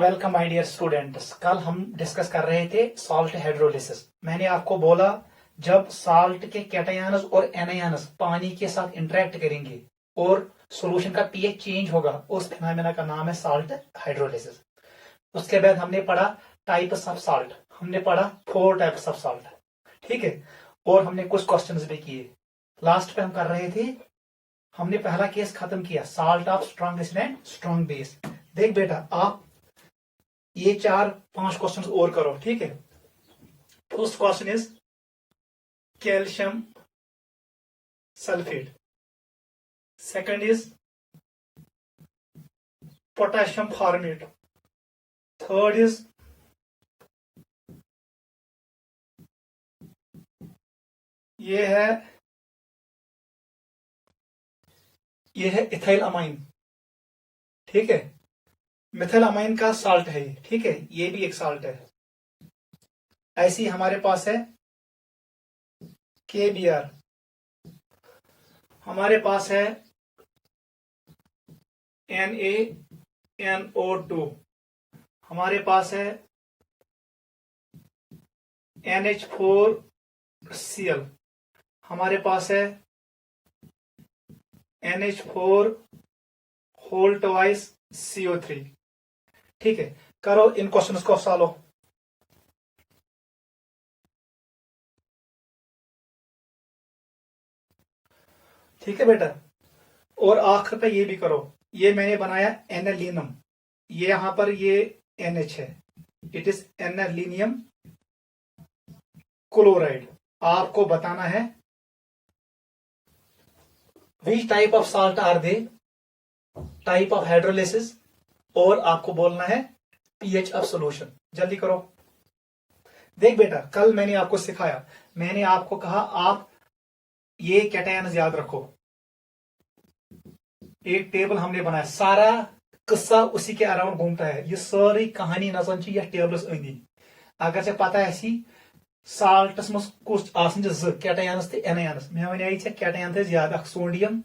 Welcome my dear students. कल हम discuss कर रहे थे सॉल्ट हाइड्रोलिसिस। मैंने आपको बोला जब सॉल्ट के कैटायंस और एनायंस पानी के साथ इंटरेक्ट करेंगे और सॉल्यूशन का पीएच चेंज होगा, उस फिनोमेना का नाम है सॉल्ट हाइड्रोलिसिस। उसके बाद हमने पढ़ा टाइप्स ऑफ सॉल्ट, हमने पढ़ा 4 टाइप्स ऑफ सॉल्ट, ठीक है। और हमने कुछ क्वेश्चंस भी किए। लास्ट पे हम कर रहे थे, हमने पहला केस खत्म किया, salt of strong acid and strong base. देख बेटा, आप ये 4-5 क्वेश्चंस और करो, ठीक है। First question is calcium sulphate, second is potassium format, third is ये है इथाइल अमाइन, ठीक है। मिथाइल अमाइन का साल्ट है ये, ठीक है, ये भी एक साल्ट है। ऐसी हमारे पास है KBr, हमारे पास है NaNO2, हमारे पास है NH4Cl, हमारे पास है NH4 होल ट्वाइस CO3, ठीक है। करो इन क्वेश्चंस को सॉल्व। ठीक है बेटा, और आखिर पे ये भी करो। ये मैंने बनाया एनालिनम, ये यहां पर ये NH है, इट इज एनालिनियम क्लोराइड। आपको बताना है which type of salt are they, type of hydrolysis, और आपको बोलना है पीएच ऑफ सॉल्यूशन। जल्दी करो। देख बेटा, कल मैंने आपको सिखाया, मैंने आपको कहा आप ये कैटायंस याद रखो। एक टेबल हमने बनाया, सारा किस्सा उसी के अराउंड घूमता है। ये सारी कहानी नजन यह टेबलस अंदी। अगर से पता है साल्टस मज कुछ आसन कैटायंस तो एनायंस, मे वन कैटायन थे याद, सोडियम,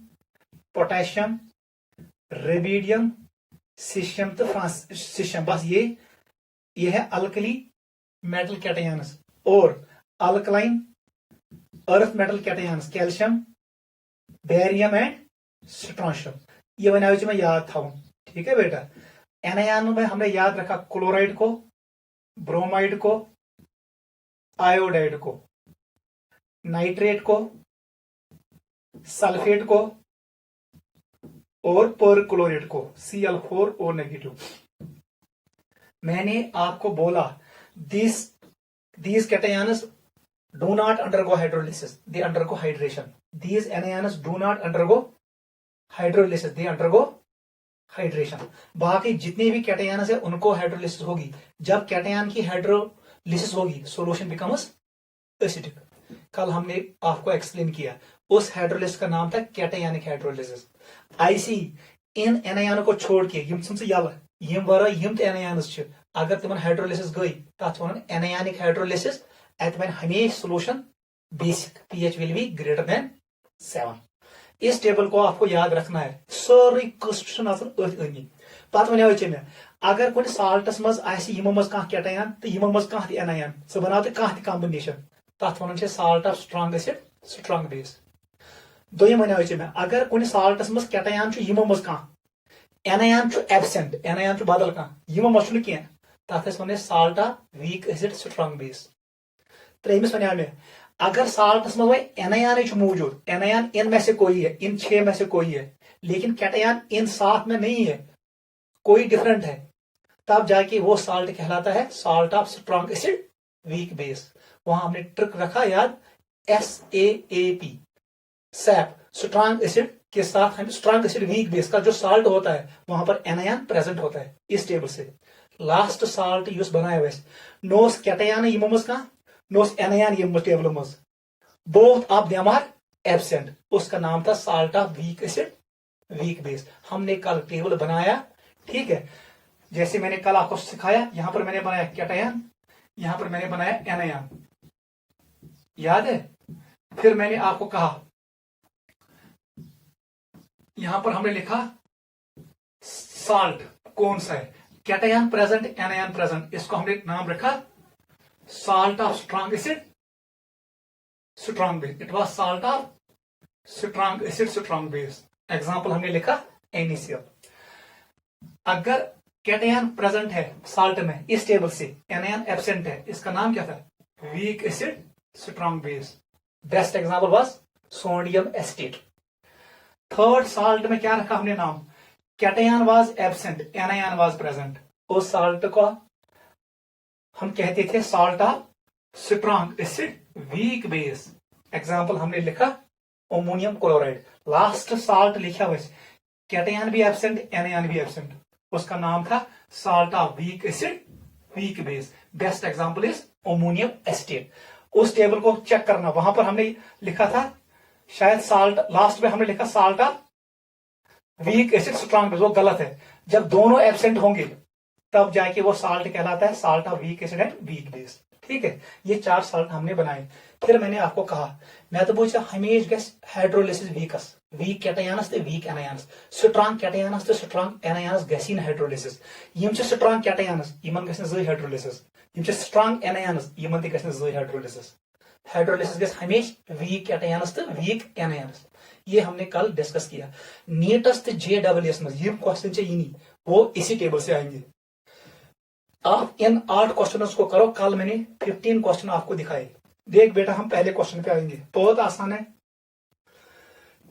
पोटेशियम, रेबीडियम, सीशियम तो फ्रांसिशियम, बस ये है अल्कली मेटल कैटायंस। और alkaline earth metal cations calcium, barium and strontium. ये बनाया मैं याद था, ठीक है बेटा। एनायन में हमने याद रखा क्लोराइड को, ब्रोमाइड को, आयोडाइड को, नाइट्रेट को, सल्फेट को और परक्लोरेट को, Cl4 और नेगेटिव। मैंने आपको बोला these cations do not undergo hydrolysis, they undergo hydration. These anions do not undergo hydrolysis, they undergo hydration. बाकी जितने भी कैटायंस है उनको हाइड्रोलिसिस होगी। जब कैटायन की हाइड्रोलिसिस होगी, सॉल्यूशन बिकम्स एसिडिक। कल हमने आपको एक्सप्लेन किया, उस हाइड्रोलिसिस का नाम था कैटायनिक हाइड्रोलिसिस। ऐसी इन एनायन को छोड़ के यम वर यम एनायंस, अगर तिमन हाइड्रोलिसिस गई तथ वन एनायनिक हाइड्रोलिसिस, एट वन हमेशा solution basic pH will be greater than 7। इस टेबल को आपको याद रखना है, सारी क्वेश्चन अथी पत वन मे अगर कुछ साल्टस मज यमो मज कह कैटायन तो यमो मज कह एनायन, सह बनाओ कह कॉम्बिनेशन, तथ वन salt of strong acid strong base. दोयम वन मे अगर कुछ साल्टस मज कैटायन यमो मज कह, एनायन एब्सेंट, एनायन बदल कह, यमो मज कह, तथ वन salt of weak acid strong base. त्रेमिस वन मे अगर साल्टस में एनायन मौजूद, एनायन इन में से कोई है, इन 6 में से कोई है, लेकिन कैटायन इन 7 में नहीं है, कोई डिफरेंट है, तब जाके वो साल्ट कहलाता है salt of strong acid weak base. वहां हमने ट्रिक रखा याद, SAAP, सैप, स्ट्रॉन्ग एसिड के साथ हम स्ट्रॉन्ग एसिड वीक बेस का जो साल्ट होता है वहां पर एनायन प्रेजेंट होता है। इस टेबल से लास्ट साल्ट यूज बनाया वैसे नोस कैटायन यमो मज कह, नोस एनायन यम टेबल मज, both of them are absent, उसका नाम था salt of weak acid weak base. हमने कल टेबल बनाया, ठीक है। जैसे मैंने कल आपको सिखाया, यहां पर मैंने बनाया कैटायन, यहां पर मैंने बनाया एनायन, याद है। फिर मैंने आपको कहा, यहां पर हमने लिखा साल्ट कौन सा है, कैटआयन प्रेजेंट, एनायन प्रेजेंट, इसको हमने नाम रखा salt of strong acid, strong base. It was salt of strong acid, strong base. Example हमने लिखा NaCl. अगर कैटआयन प्रेजेंट है साल्ट में इस टेबल से, एनायन एब्सेंट है, इसका नाम क्या था? Week acid strong base. Best example was sodium acetate. Third salt में क्या रखा हमने नाम? Cation was absent, anion was present. उस साल्ट को हम कहते थे salt of strong acid weak base. Example हमने लिखा अमोनियम क्लोराइड. लास्ट साल्ट लिखा हुआ, कैटआयन भी एब्सेंट, एनायन भी एब्सेंट, उसका नाम था salt of weak acid weak base. Best example is ammonium acetate. उस टेबल को चेक करना, वहां पर हमने लिखा था शायद साल्ट, लास्ट में हमने लिखा salt of weak acid strong base. वो गलत है. जब दोनों एब्सेंट होंगे तब जाके वो साल्ट कहलाता है salt of weak acid and weak base. ठीक है, ये 4 साल्ट हमने बनाए. फिर मैंने आपको कहा, मैं तो पूछा हमेश गैस हाइड्रोलिसिस वीकस, वीक कैटआयनस ते वीक एनायनस, स्ट्रॉन्ग कैटआयनस ते स्ट्रॉन्ग एनायनस गसिन हाइड्रोलिसिस. यम छ स्ट्रॉन्ग कैटआयनस, यमन गसन जय हाइड्रोलिसिस. यम छ स्ट्रॉन्ग एनायनस, यमन ते गसन जय हाइड्रोलिसिस. हाइड्रोलिसिस गस हमेश वीक कैटआयनस ते वीक एनायनस. ये हमने कल डिस्कस किया. नीटस ते JEE में ये क्वेश्चन चाहिए, वो इसी टेबल से आएंगे. आप इन 8 क्वेश्चंस को करो. कल मैंने 15 क्वेश्चन आपको दिखाए. देख बेटा, हम पहले क्वेश्चन पे आएंगे. बहुत आसान है.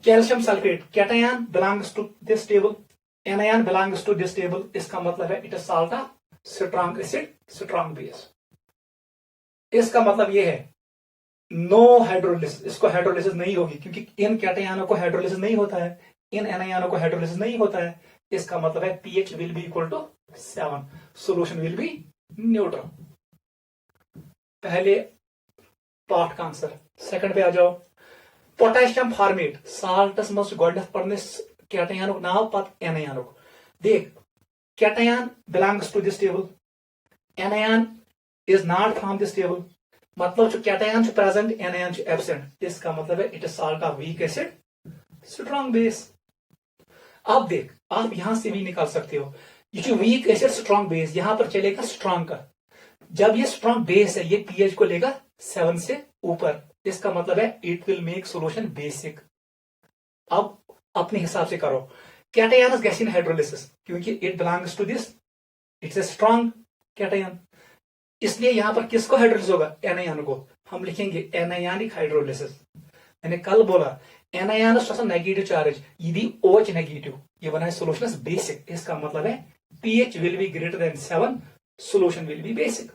Calcium sulphate, cation belongs to this table, anion belongs to this table. इसका मतलब है it is salt of strong acid strong base. इसका मतलब ये है नो हाइड्रोलिसिस. इसको हाइड्रोलिसिस नहीं होगी क्योंकि इन कैटआयनों को हाइड्रोलिसिस नहीं होता है, इन एनायनों को हाइड्रोलिसिस नहीं होता है. इसका मतलब है pH will be equal to 7, solution will be neutral. पहले पार्ट का आंसर. सेकंड पे आ जाओ. पोटेशियम फॉर्मेट, साल्टस मस गोल्डस पढ़ने कैटआयन नाव पत एनायन. देख, cation belongs to this table, anion is not from this table. मतलब जो कैटआयन प्रेजेंट, एनायन एब्सेंट. इसका मतलब है it is salt of weak acid strong base. आप देख, आप यहां से भी निकाल सकते हो. ये जो वीक एसिड स्ट्रॉन्ग बेस, यहां पर चलेगा स्ट्रॉन्ग का. जब ये स्ट्रॉन्ग बेस है, ये pH को लेगा 7 से ऊपर. इसका मतलब है it will make solution basic. अब अपने हिसाब से करो. कैटआयनस गैसिन हाइड्रोलिसिस, क्योंकि it belongs to this, it's a strong cation, इसलिए यहां पर किसको हाइड्रोलिसिस होगा? एनायन को. हम लिखेंगे एनायनिक हाइड्रोलिसिस. मैंने कल बोला एनायनस नेगेटिव चार्ज, यदि OH नेगेटिव, ये बना है सोल्यूशन बेसिक. इसका मतलब है pH will be greater than 7, solution will be basic.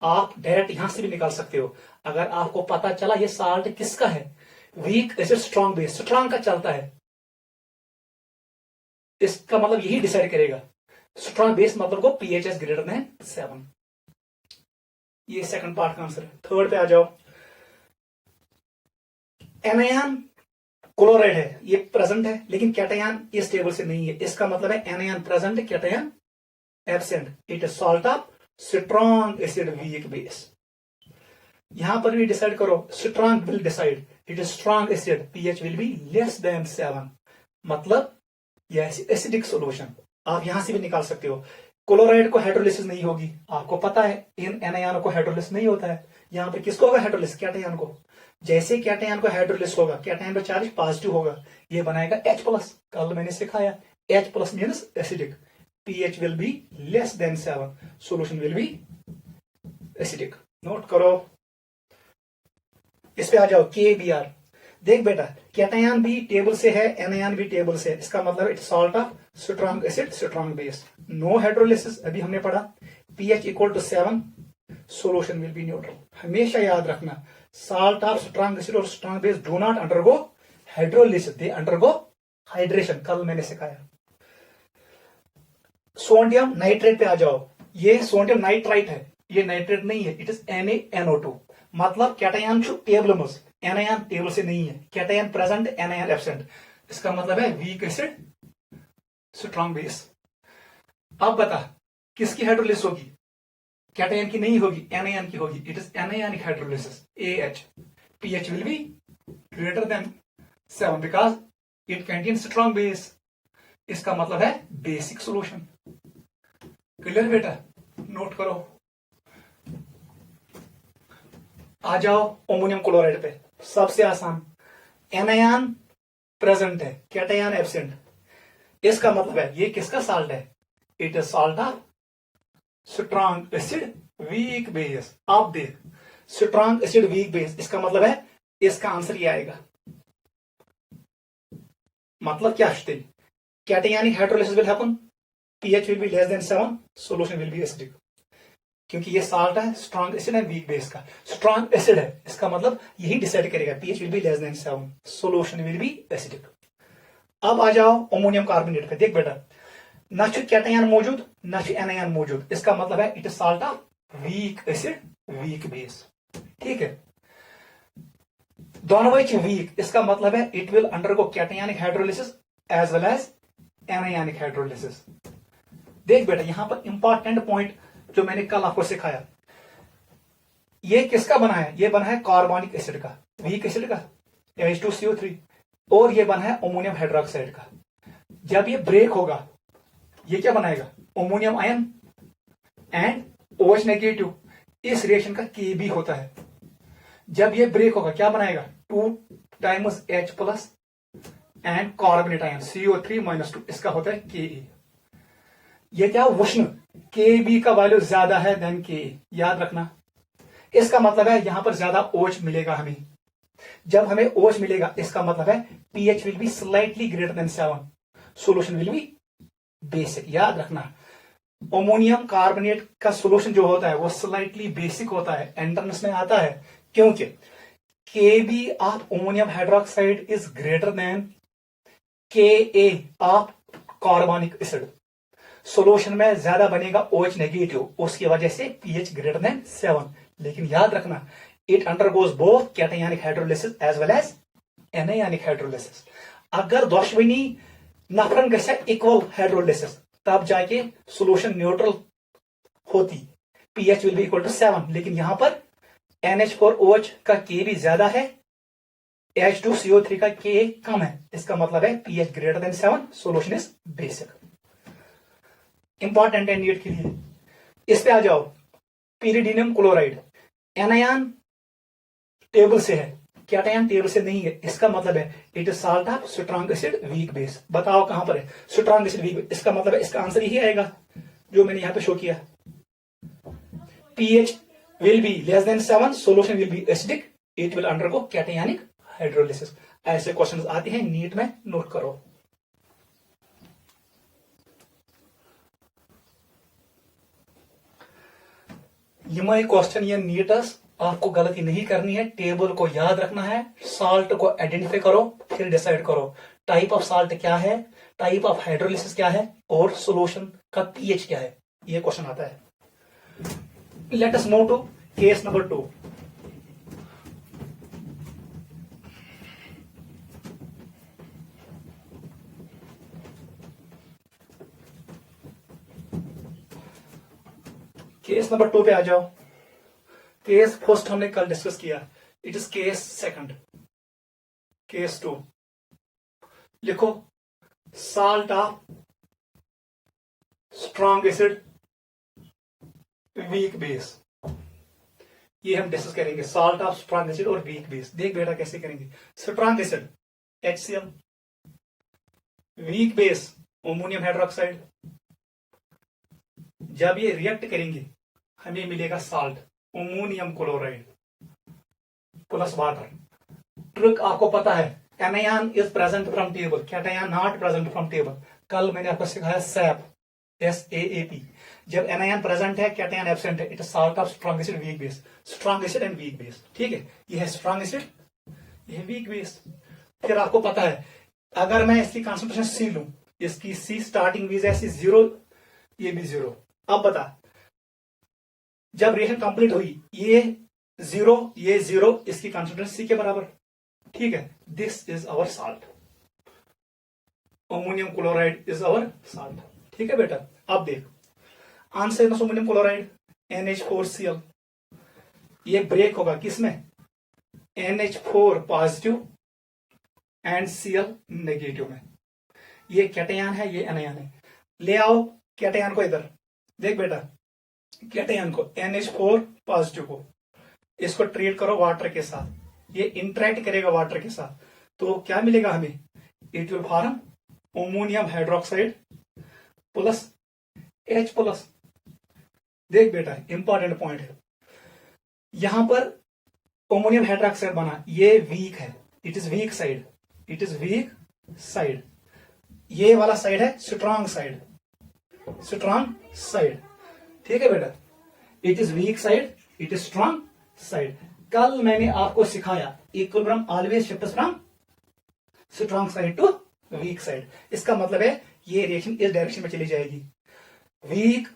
आप डायरेक्ट यहां से भी निकाल सकते हो. अगर आपको पता चला ये साल्ट किसका है, weak acid strong base, strong का चलता है, इसका मतलब यही डिसाइड करेगा. स्ट्रॉन्ग बेस मतलब को pH इज ग्रेटर देन 7. ये सेकंड पार्ट का आंसर है. थर्ड पे आ जाओ. एनायन क्लोराइड है, ये प्रेजेंट है, लेकिन कैटआयन इस टेबल से नहीं है. इसका मतलब है anion present, cation absent. It is salt of strong acid weak base. यहां पर भी डिसाइड करो. Strong will decide, it is strong acid, pH will be less than 7. मतलब यह एसिडिक सोल्यूशन. आप यहां से भी निकाल सकते हो. क्लोराइड को हाइड्रोलिसिस नहीं होगी, आपको पता है. इन एनायन को हाइड्रोलिसिस नहीं होता है. यहां पर किसको होगा हाइड्रोलिसिस? कैटआयन को. जैसे कैटआयन को हाइड्रोलिसिस होगा, कैटआयन का चार्ज पॉजिटिव होगा, ये बनाएगा H+. कल मैंने सिखाया H+ means acidic. pH will be less than 7, solution will be acidic. Note करो. इस पे आ जाओ. KBr. देख बेटा, कैटआयन भी टेबल से है, एनायन भी टेबल से है. इसका मतलब it's salt of strong acid strong base. No hydrolysis, अभी हमने पढ़ा. pH equal to 7, solution will be neutral. हमेशा याद रखना, salt of strong acid और strong base do not undergo hydrolysis, they undergo hydration. कल मैंने सिखाया. सोडियम नाइट्रेट पे आ जाओ. ये सोडियम नाइट्राइट है, ये नाइट्रेट नहीं है. It is NaNO2. मतलब कैटआयन टेबल में, एनायन टेबल से नहीं है. Cation present, anion absent. इसका मतलब है वीक एसिड स्ट्रॉन्ग बेस. अब बता किसकी हाइड्रोलिसिस होगी? कैटआयन की नहीं होगी, एनायन की होगी. It is anionic hydrolysis, AH. pH will be greater than 7 because it contains strong base. इसका मतलब है बेसिक सोल्यूशन. क्लियर बेटा, नोट करो। आ जाओ अमोनियम क्लोराइड पे, सबसे आसान। एनायन प्रेजेंट है, कैटायन एब्सेंट, इसका मतलब है ये किसका साल्ट है? It is salt of strong acid weak base. आप देख, स्ट्रॉन्ग एसिड वीक बेस, इसका मतलब है इसका आंसर ये आएगा। मतलब क्या stage? Cationic hydrolysis will happen, pH will be less than 7, solution will be acidic. क्योंकि ये साल्ट है, स्ट्रॉन्ग एसिड है वीक बेस का, स्ट्रॉन्ग एसिड है, इसका मतलब यही डिसाइड करेगा, pH will be less than 7, solution will be acidic. अब आ जाओ अमोनियम कार्बोनेट पे। देख बेटा, ना कैटायन मौजूद ना एनायन मौजूद, इसका मतलब है it is salt of weak acid weak base. ठीक है, दोनों वीक, इसका मतलब है it will undergo cationic hydrolysis as well as anionic hydrolysis. देख बेटा, यहां पर इंपॉर्टेंट पॉइंट जो मैंने कल आपको सिखाया, ये किसका बना है? ये बना है कार्बोनिक एसिड का, वीक एसिड का, H2CO3, और ये बना है अमोनियम हाइड्रोक्साइड का। जब ये ब्रेक होगा, ये क्या बनाएगा? Ammonium ion and OH negative. इस रिएक्शन का Kb होता है। जब ये ब्रेक होगा क्या बनाएगा? 2 times H plus and carbonate ion CO3-2, इसका होता है Ke। ये क्या? उष्ण, Kb का वैल्यू ज्यादा है देन Ke, याद रखना। इसका मतलब है यहां पर ज्यादा OH मिलेगा हमें। जब हमें OH मिलेगा, इसका मतलब है pH will be slightly greater than 7, solution will be basic. याद रखना, अमोनियम कार्बोनेट का सॉल्यूशन जो होता है वो स्लाइटली बेसिक होता है, एंट्रेंस में आता है, क्योंकि Kb of ammonium hydroxide is greater than Ka of carbonic acid. Solution में ज्यादा बनेगा OH नेगेटिव, उसकी वजह से pH ग्रेटर देन 7। लेकिन याद रखना, it undergoes both cationic hydrolysis as well as anionic hydrolysis. अगर दोश्वनी नफरन गसा इक्वल हाइड्रोलिसिस, तब जाके सॉल्यूशन न्यूट्रल होती, pH will be equal to 7। लेकिन यहां पर NH4OH का K भी ज्यादा है, H2CO3 का K कम है, इसका मतलब है pH greater than 7, solution is basic. Important है नीट के लिए। इस पे आ जाओ, pyridinium क्लोराइड, एनायन टेबल से है, कैटायन टेबल से नहीं है, इसका मतलब है it is salt of strong acid weak base. बताओ कहां पर है स्ट्रॉन्ग एसिड वीक बेस? इसका मतलब है इसका आंसर यही आएगा जो मैंने यहां पे शो किया। pH will be less than 7, solution will be acidic, it will undergo cationic hydrolysis. ऐसे क्वेश्चंस आते हैं नीट में, नोट करो। ये क्वेश्चन ये नीटस, आपको गलती नहीं करनी है, टेबल को याद रखना है, साल्ट को आइडेंटिफाई करो, फिर डिसाइड करो टाइप ऑफ साल्ट क्या है, टाइप ऑफ हाइड्रोलिसिस क्या है, और सॉल्यूशन का pH क्या है। ये क्वेश्चन आता है। Let us move to case number 2। Case number 2 पे आ जाओ। केस फर्स्ट हमने कल डिस्कस किया, it is case second. Case 2 लिखो, salt of strong acid weak base. ये हम डिस्कस करेंगे, साल्ट ऑफ स्ट्रॉन्ग एसिड और वीक बेस। देख बेटा कैसे करेंगे। Strong acid HCl, week base ammonium hydroxide. जब ये रिएक्ट करेंगे हमें मिलेगा salt ammonium chloride plus water. Trick आपको पता है, anion is present from table, cation not present from table. कल मैंने आपको सिखाया सैप, SAAP। जब एनायन प्रेजेंट है कैटायन एब्सेंट है, it is salt of strong acid weak base. Strong acid and weak base, ठीक है। ये है स्ट्रॉन्ग एसिड, ये है वीक बेस। फिर आपको पता है, अगर मैं इसकी कॉन्सेंट्रेशन C लूं, इसकी C स्टार्टिंग वीज ऐसी 0, ये भी 0। अब बता, जब रिएक्शन कंप्लीट हुई, ये 0 ये 0, इसकी कॉन्सेंट्रेशन C के बराबर, ठीक है। This is our salt, ammonium chloride is our salt, ठीक है बेटा। अब देख, आंसर अमोनियम क्लोराइड NH4Cl, ये ब्रेक होगा किसमें? NH4 positive and Cl negative में। ये कैटायन है, ये एनायन है। ले आओ कैटायन को इधर, देख बेटा, कैटआयन को NH4 पॉजिटिव को इसको ट्रीट करो वाटर के साथ, ये इंटरेक्ट करेगा वाटर के साथ, तो क्या मिलेगा हमें? It will form ammonium hydroxide plus H+। देख बेटा, इंपॉर्टेंट पॉइंट है, यहां पर अमोनियम हाइड्रोक्साइड बना, ये वीक है, it is weak side, it is weak side. ये वाला साइड है स्ट्रांग साइड, स्ट्रांग साइड। ठीक है बेटा, it is weak side, it is strong side. कल मैंने आपको सिखाया equilibrium always shifts from strong side to weak side. इसका मतलब है ये रिएक्शन इस डायरेक्शन में चली जाएगी। वीक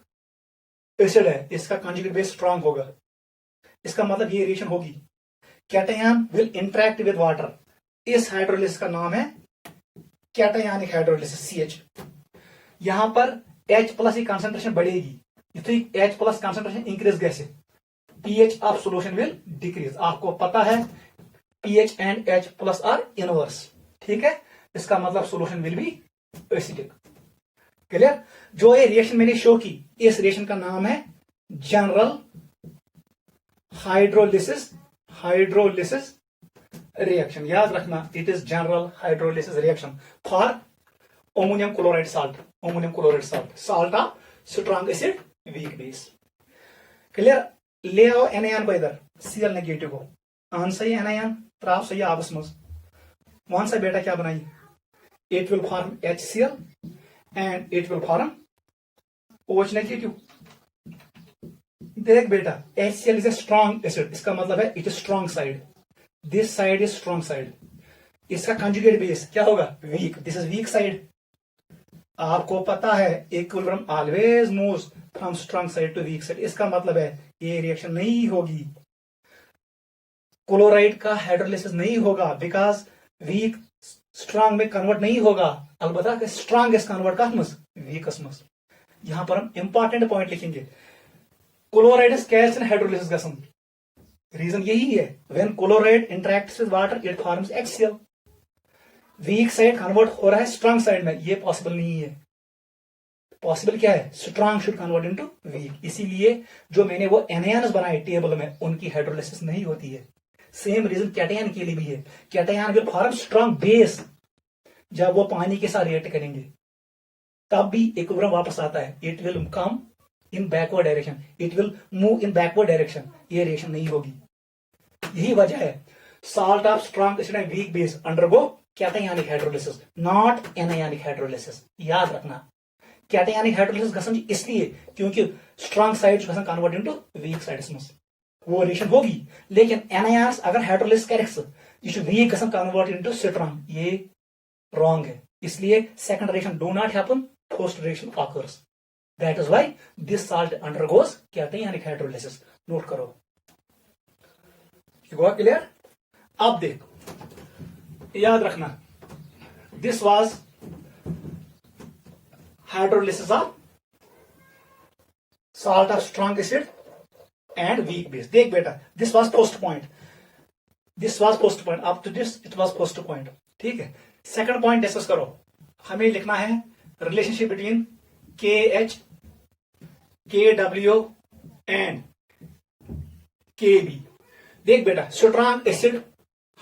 एसिड है, इसका कॉन्जुगेट बेस स्ट्रांग होगा, इसका मतलब ये रिएक्शन होगी। Cation will interact with water, इस हाइड्रोलिसिस का नाम है कैटायनिक हाइड्रोलिसिस CH। यहां पर H+ की कंसंट्रेशन बढ़ेगी, H+ कंसंट्रेशन इंक्रीज कैसे? pH of solution will decrease. आपको पता है pH and H+ are inverse, ठीक है, इसका मतलब solution will be acidic. Clear? जो ये रिएक्शन मैंने शो की, इस रिएक्शन का नाम है जनरल हाइड्रोलिसिस, हाइड्रोलिसिस रिएक्शन। याद रखना, it is general hydrolysis reaction for ammonium chloride salt, ammonium chloride salt, salt of strong acid weak base. Clear? ले आओ एनायन को इधर, Cl नेगेटिव को, आन सही एनायन त्राव सही आपस में, वन सा बेटा क्या बनाई? It will form HCl and it will form OH negative. देख बेटा, HCl is a strong acid, इसका मतलब है it is strong side, this side is strong side. इसका कंजुगेट बेस क्या होगा? Weak, this is weak side. आपको पता है equilibrium always moves from strong side to weak side, इसका मतलब है ये रिएक्शन नहीं होगी, क्लोराइड का हाइड्रोलिसिस नहीं होगा, बिकॉज वीक स्ट्रॉन्ग में कन्वर्ट नहीं होगा, अलबत्ता स्ट्रॉन्ग इज कन्वर्ट कस वीकस मस। यहां पर हम इंपॉर्टेंट पॉइंट लिखेंगे, क्लोराइड इज कैल्स इन हाइड्रोलिसिस गसन, रीजन यही है, when chloride interacts with water it forms HCl। Weak side convert हो रहा है स्ट्रॉन्ग साइड में, ये पॉसिबल नहीं है। पॉसिबल क्या है? Strong should convert into weak. इसीलिए जो मैंने वो एनायन्स बनाए टेबल में, उनकी हाइड्रोलिसिस नहीं होती है। सेम रीजन कैटायन के लिए भी है, cation will form strong base, जब वो पानी के साथ रिएक्ट करेंगे तब भी इक्विलिब्रियम वापस आता है, it will come in backward direction, it will move in backward direction, ये रिएक्शन नहीं होगी। यही वजह है salt of strong acid and weak base undergo cationic hydrolysis, not anionic hydrolysis. याद रखना, कैटायनिक हाइड्रोलिसिस गसन इसलिए क्योंकि स्ट्रॉन्ग साइड गसन कन्वर्ट इनटू वीक साइड्स में, वो रिएक्शन होगी। लेकिन एनायंस अगर हाइड्रोलिसिस करेक्स, ये वीक गसन कन्वर्ट इनटू स्ट्रॉन्ग, ये रॉन्ग है। इसलिए second reaction do not happen, first reaction occurs. That is why this salt undergoes cationic hydrolysis. Note करो, क्लियर? अब देख, याद रखना, this was hydrolysis of salt of strong acid and weak base. देख बेटा, this was first point, this was first point, up to this it was first point, ठीक है। Second point discuss करो, हमें लिखना है relationship between KH, KW and KB। देख बेटा, स्ट्रॉन्ग एसिड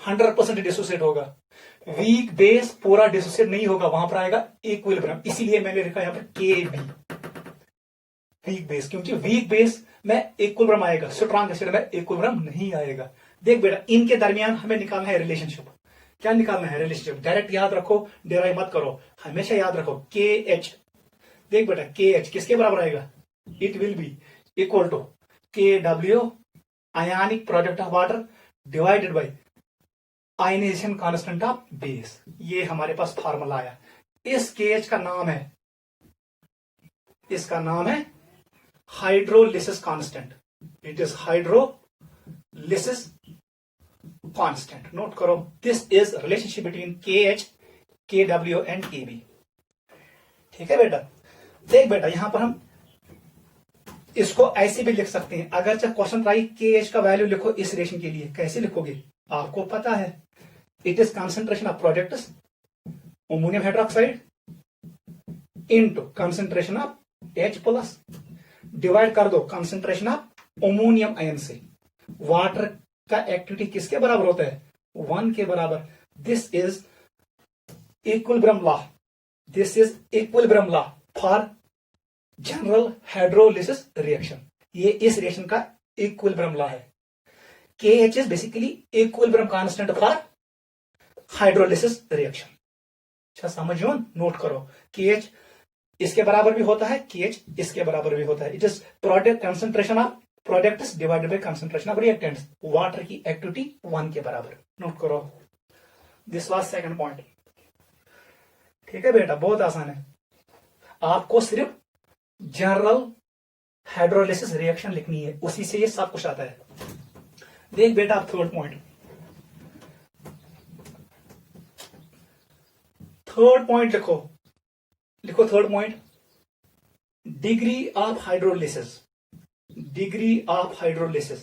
100% डिसोसिएट होगा, वीक बेस पूरा डिसोसिएट नहीं होगा, वहां पर आएगा इक्विलिब्रियम, इसीलिए मैंने लिखा यहां पर KB वीक बेस, क्योंकि वीक बेस में इक्विलिब्रियम आएगा, स्ट्रॉन्ग एसिड में इक्विलिब्रियम नहीं आएगा। देख बेटा, इनके दरमियान हमें निकालना है रिलेशनशिप। क्या निकालना है? रिलेशनशिप। डायरेक्ट याद रखो, डेराइव मत करो, हमेशा याद रखो KH। देख बेटा, KH किसके बराबर आएगा? It will be equal to KW ionic product of water divided by ionization constant of base. ये हमारे पास फार्मूला आया। इस KH का नाम है, इसका नाम है hydrolysis constant, it is hydrolysis constant. Note करो, this is relationship between KH, KW and KB। ठीक है बेटा? देख बेटा, यहां पर हम इसको ऐसे भी लिख सकते हैं, अगर चाहे क्वेश्चन आई KH का वैल्यू लिखो इस रिएक्शन के लिए, कैसे लिखोगे? आपको पता है, it is concentration of products ammonium hydroxide into concentration of H+। Divide कर दो कंसंट्रेशन ऑफ अमोनियम आयन से। वाटर का एक्टिविटी किसके बराबर होता है? 1 के बराबर। This is equilibrium law. This is equilibrium law for general hydrolysis reaction. ये इस रिएक्शन का इक्विलिब्रियम लॉ है। KH is basically equilibrium constant for hydrolysis reaction. अच्छा समझो, नोट करो। KH इसके बराबर भी होता है, KH इसके बराबर भी होता है। It is product concentration of products divided by concentration of reactants. Water की एक्टिविटी 1 के बराबर। नोट करो, दिस वाज सेकंड पॉइंट। ठीक है बेटा, बहुत आसान है। आपको सिर्फ जनरल हाइड्रोलिसिस रिएक्शन लिखनी है, उसी से ये सब कुछ आता है। देख बेटा आप थर्ड पॉइंट। थर्ड पॉइंट लिखो, लिखो third point. Degree of hydrolysis. Degree of hydrolysis,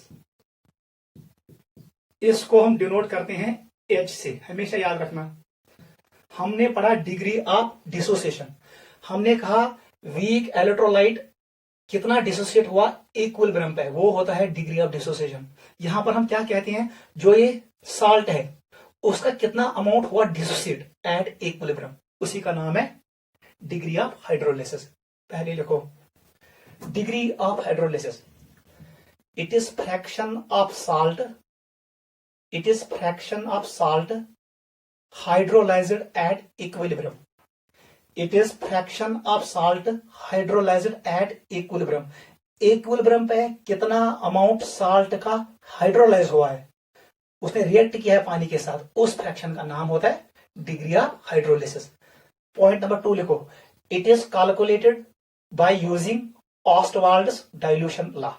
इसको हम डिनोट करते हैं H से। हमेशा याद रखना, हमने पढ़ा डिग्री ऑफ डिसोसिएशन। हमने कहा वीक इलेक्ट्रोलाइट कितना डिसोसिएट हुआ इक्विलिब्रियम पे, वो होता है डिग्री ऑफ डिसोसिएशन। यहां पर हम क्या कहते हैं, जो ये साल्ट है उसका कितना अमाउंट हुआ डिसोसिएट एट इक्विलिब्रियम, उसी का नाम है डिग्री ऑफ हाइड्रोलिसिस। पहले लिखो degree of hydrolysis. It is fraction of salt, it is fraction of salt hydrolysed at equilibrium. It is fraction of salt hydrolysed at equilibrium. Equilibrium पे कितना amount salt का hydrolyse हुआ है, उसने react किया है पानी के साथ, उस फ्रैक्शन का नाम होता है degree of hydrolysis. Point number 2 लिखो। It is calculated by using Ostwald's dilution law.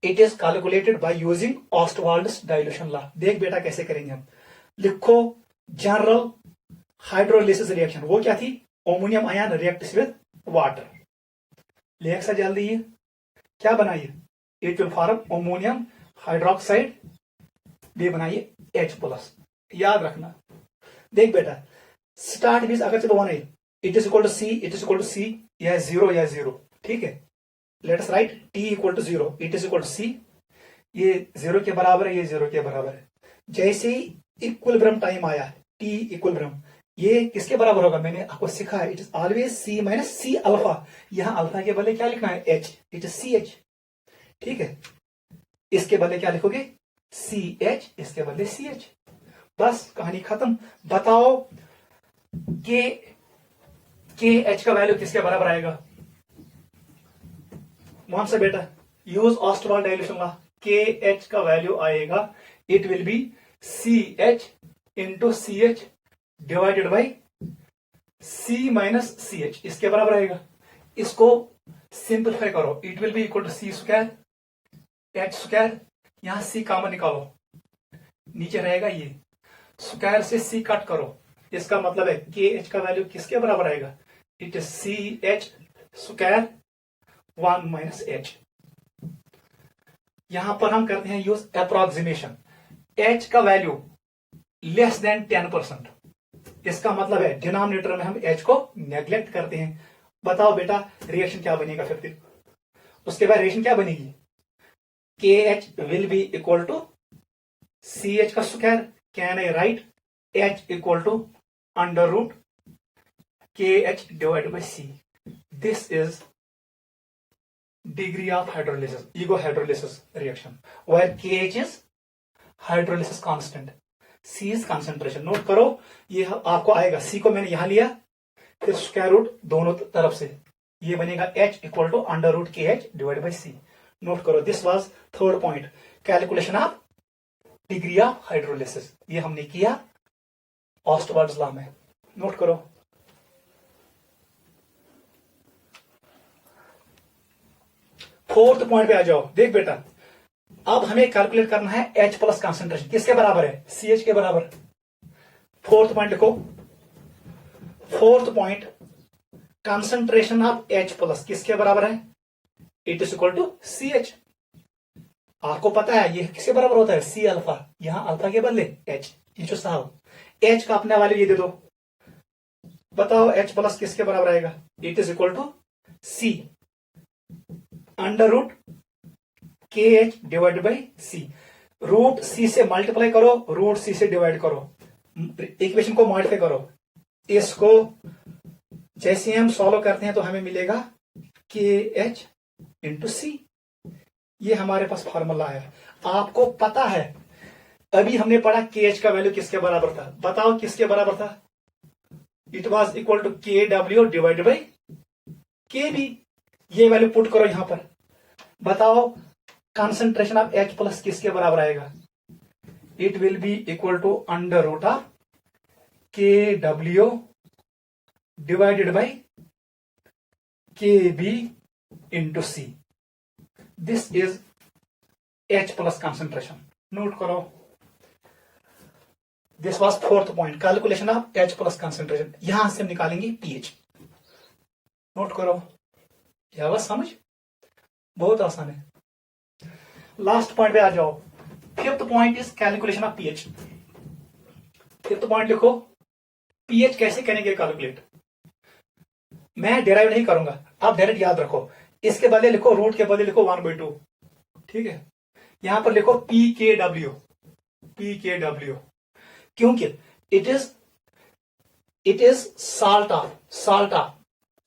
It is calculated by using Ostwald's dilution law. देख बेटा कैसे करेंगे हम। लिखो जनरल हाइड्रोलिसिस रिएक्शन, वो क्या थी? Ammonium ion reacts with water. लिख सा जल्दी, ये क्या बनाइए? It will form ammonium hydroxide, ये बनाइए H+। याद रखना। देख बेटा स्टार्ट बीस अगर चलो 1 है, it is equal to C, it is equal to C, या 0 या 0। ठीक है, let us write T equal to 0, it is equal to C. ये 0 के बराबर है, ये 0 के बराबर है। जैसे ही इक्विलिब्रियम टाइम आया, T इक्विलिब्रियम, ये किसके बराबर होगा? मैंने आपको सिखा है, it is always C minus C alpha. यहां अल्फा के बदले क्या लिखना है? H, it is CH। ठीक है, इसके बदले क्या लिखोगे? CH, इसके बदले CH। बस कहानी खत्म। बताओ KH का वैल्यू किसके बराबर आएगा? मान से बेटा use Ostwald dilution law. KH का वैल्यू आएगा, it will be CH into CH divided by C minus CH, इसके बराबर आएगा। इसको सिंप्लीफाई करो, it will be equal to C square H square, यहां C कॉमन निकालो, नीचे रहेगा ये स्क्वायर से C कट करो। इसका मतलब है KH का वैल्यू किसके बराबर आएगा? It is CH square 1 minus H। यहां पर हम करते हैं यूज अप्रोक्सीमेशन। H का वैल्यू लेस देन 10%, इसका मतलब है डिनोमिनेटर में हम H को नेग्लेक्ट करते हैं। बताओ बेटा रिएक्शन क्या बनेगा? फिर उसके बाद रिएक्शन क्या बनेगी? KH will be equal to CH का square. Can I write H equal to under root KH divided by C। This is degree of hydrolysis, ego hydrolysis reaction, where KH is hydrolysis constant, C is concentration। Note करो, ये आपको आएगा। C को मैंने यहां लिया, फिर square root दोनों तरफ से, ये बनेगा H equal to under root KH divide by C। Note करो, this was third point, calculation of degree of hydrolysis. ये हमने किया ऑस्टवाल्ड्स लॉ में। नोट करो। फोर्थ पॉइंट पे आ जाओ। देख बेटा अब हमें कैलकुलेट करना है H प्लस कॉन्सेंट्रेशन किसके बराबर है? CH के बराबर। फोर्थ पॉइंट लिखो। Fourth point concentration of H plus किसके बराबर है? It is equal to CH। आपको पता है ये किसके बराबर होता है? C alpha. यहां अल्फा के बदले H, ये जो साहब H का अपने वाले ये दे दो। बताओ H प्लस किसके बराबर आएगा? It is equal to C under root K H divide by C. Root C से मल्टीप्लाई करो, रूट सी से डिवाइड करो, इक्वेशन को मॉडिफाई करो। इसको जैसे हम सॉल्व करते हैं तो हमें मिलेगा के एच इंटू सी। ये हमारे पास फॉर्मूला है। आपको पता है अभी हमने पढ़ा के एच का वैल्यू किसके बराबर था, बताओ किसके बराबर था? इट वॉज इक्वल टू के W divide by K B. ये वैल्यू पुट करो यहां पर, बताओ कंसंट्रेशन ऑफ एच प्लस किसके बराबर आएगा? It will be equal to under root of K W divided by K B into C. This is H plus concentration. Note करो, this was fourth point, calculation of H plus concentration. यहां से हम निकालेंगे pH. Note करो, क्या बस समझ, बहुत आसान है। लास्ट पॉइंट पे आ जाओ। Fifth point is calculation of pH. Fifth point लिखो, पीएच कैसे करेंगे कैलकुलेट। मैं डिराइव नहीं करूंगा, आप डायरेक्ट याद रखो। इसके बदले लिखो, रूट के बदले लिखो 1/2, ठीक है। यहां पर लिखो पी के डब्ल्यू, पी के डब्ल्यू, क्योंकि it is salt of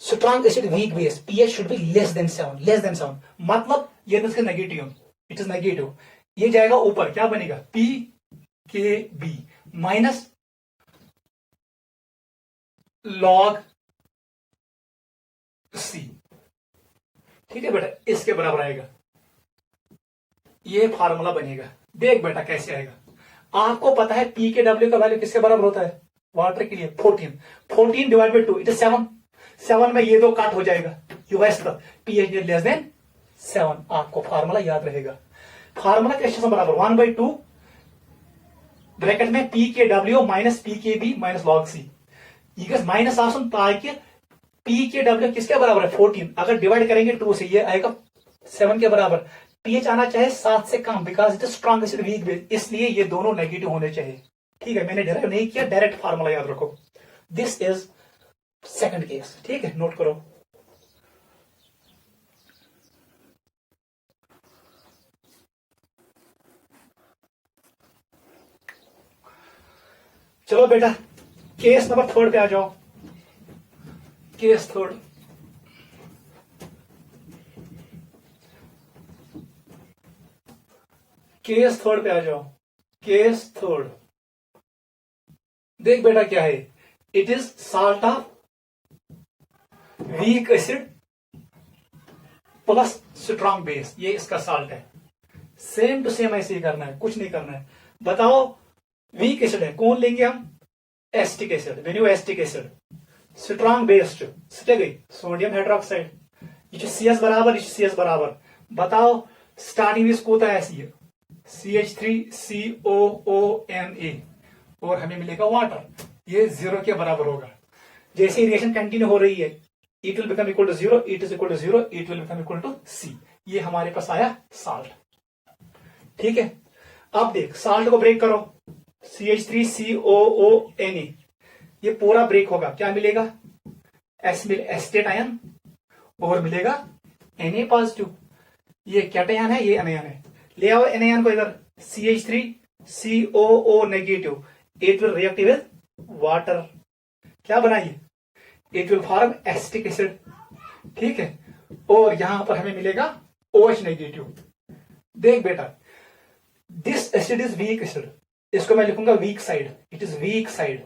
strong acid weak base, pH should be less than 7, मतलब ये इसका नेगेटिव, इट इज नेगेटिव। ये जाएगा ऊपर, क्या बनेगा? पी के बी माइनस लॉग सी, ठीक है बेटा, इसके बराबर आएगा। ये फार्मूला बनेगा। देख बेटा कैसे आएगा। आपको पता है पी के डब्ल्यू का वैल्यू किसके बराबर होता है वाटर के लिए? 14 डिवाइड बाई 2 इट इज 7 में ये दो काट हो जाएगा, यूएस का पीएच लेस देन 7। आपको फार्मूला याद रहेगा। फार्मूला किसके से बराबर? 1/2 ब्रैकेट में पी के डब्ल्यू माइनस पी के B minus log c. Minus आसन ताकि पी के डब्ल्यू किसके बराबर है? 14। अगर डिवाइड करेंगे 2 से, ये आएगा 7 के बराबर। पीएच आना चाहे 7 से कम, because it is strong acid weak base, इसलिए ये दोनों नेगेटिव होने चाहिए, ठीक है। मैंने डिराइव नहीं किया, डायरेक्ट फार्मूला याद रखो। दिस इज सेकंड केस, ठीक है, नोट करो। चलो बेटा, केस नंबर 3 पे आ जाओ। केस 3, केस 3 पे आ जाओ। केस 3, देख बेटा क्या है। It is salt of weak acid plus strong base, ये इसका साल्ट है। सेम टू सेम ऐसे ही करना है, कुछ नहीं करना है। बताओ वीक एसिड है, कौन लेंगे हम? Acetic acid, venue acetic acid. Strong based से गई सोडियम हाइड्रोक्साइड, ये CS बराबर, ये CS बराबर। बताओ स्टार्टिंग इसको होता है ऐसी CH3COONA और हमें मिलेगा वाटर, ये 0 के बराबर होगा। जैसे रिएक्शन कंटिन्यू हो रही है, it will become equal to 0, it is equal to 0, it will become equal to C। ये हमारे पास आया साल्ट, ठीक है। अब देख, साल्ट को ब्रेक करो, CH3COONA, ये पूरा ब्रेक होगा, क्या मिलेगा? एस्टेट आयन और मिलेगा Na पॉजिटिव। ये कैटायन है, ये एनायन है। ले आओ एनायन को इधर, CH3COO negative, it will react with water, क्या बनाइए? It will form acetic acid, ठीक है। और यहां पर हमें मिलेगा OH नेगेटिव। देख बेटा, this acid is weak acid, इसको मैं लिखूंगा week side, it is weak side.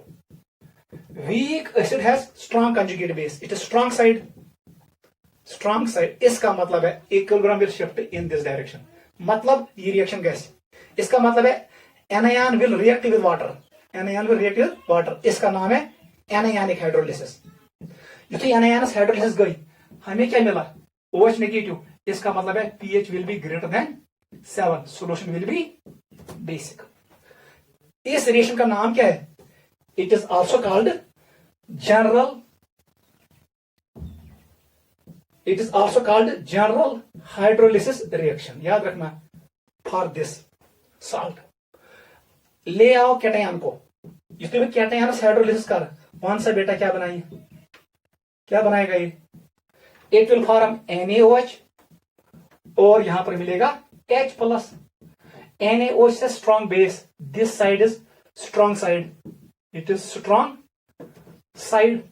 Weak acid has strong conjugate base, it is strong side, strong side. इसका मतलब है equilibrium will shift in this direction, मतलब ये रिएक्शन कैसे? इसका मतलब है anion will react with water, anion will react with water, इसका नाम है एनायनिक हाइड्रोलिसिस। तो एनायनस हाइड्रोलिसिस गई, हमें क्या मिला? OH नेगेटिव, इसका मतलब है pH will be greater than 7, solution will be basic. इस रिएक्शन का नाम क्या है? It is also called general hydrolysis reaction, याद रखना फॉर दिस साल्ट। ले आओ कैटायन को, इसमें भी कैटायनस हाइड्रोलिसिस कर, कौन सा बेटा क्या बनाइए, क्या बनाएगा ये? इट विल फॉर्म NaOH और यहां पर मिलेगा H प्लस। NaOH से strong base, this side is strong side, it is strong side.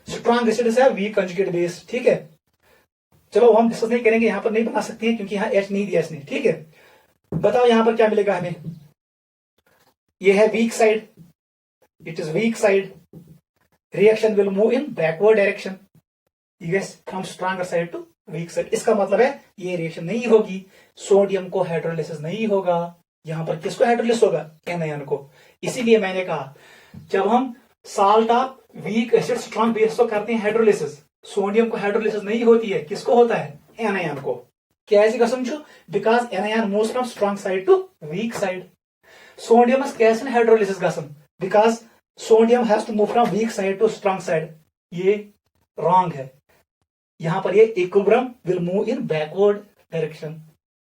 Strong acid है वीक कंजुगेट बेस, ठीक है। चलो हम डिस्कस नहीं करेंगे, यहां पर नहीं बना सकते हैं क्योंकि यहां H नहीं दिया इसने, ठीक है। बताओ यहां पर क्या मिलेगा हमें, ये है weak side, it is weak side, reaction will move in backward direction, yes, from stronger side to weak side. इसका मतलब है ये रिएक्शन नहीं होगी, सोडियम को हाइड्रोलिसिस नहीं होगा, यहां पर किसको हाइड्रोलिसिस होगा, एनायन को। इसीलिए मैंने कहा जब हम salt of weak acid strong base तो करते हैं हाइड्रोलिसिस, सोडियम को हाइड्रोलिसिस नहीं होती है, किसको होता है, एनायन को। कैसे का समझो, because anion moves from strong side to weak side. Sodium कैसे हाइड्रोलिसिस गसन, because sodium has to move from weak side to strong side, ये रॉन्ग है। यहां पर ये equilibrium will move in backward direction,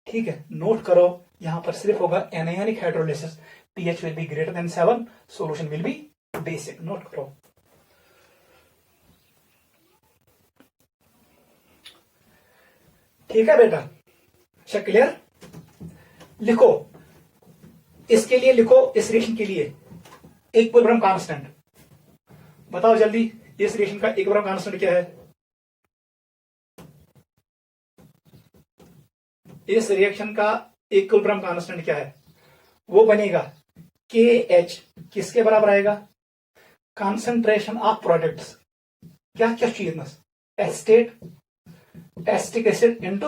ठीक है। नोट करो यहां पर सिर्फ होगा anionic hydrolysis, pH will be greater than 7, solution will be basic. Note करो, ठीक है बेटा, अच्छा क्लियर। लिखो इसके लिए, लिखो इस रिएक्शन के लिए इक्विलिब्रियम कांस्टेंट। बताओ जल्दी इस रिएक्शन का इक्विलिब्रियम कांस्टेंट क्या है। इस रिएक्शन का इक्विलिब्रियम कांस्टेंट क्या है, वो बनेगा KH, किसके बराबर आएगा, कंसंट्रेशन ऑफ प्रोडक्ट्स, क्या क्या चीज, acetic acid into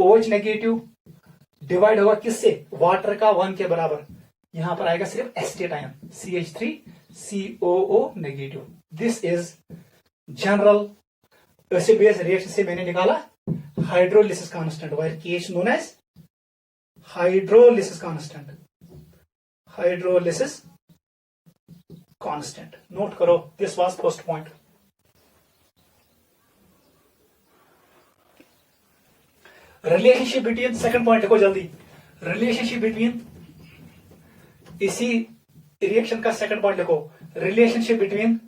OH negative, divide होगा किससे, वाटर का 1 के बराबर, यहां पर आएगा सिर्फ acetate ion CH3COO negative. This is general acid base reaction से मैंने निकाला hydrolysis constant, where KH known as hydrolysis constant, hydrolysis constant. Note करो, this was first point. Relationship between, second point देखो जल्दी, रिलेशनशिप बिटवीन, इसी reaction का second point लिखो, relationship between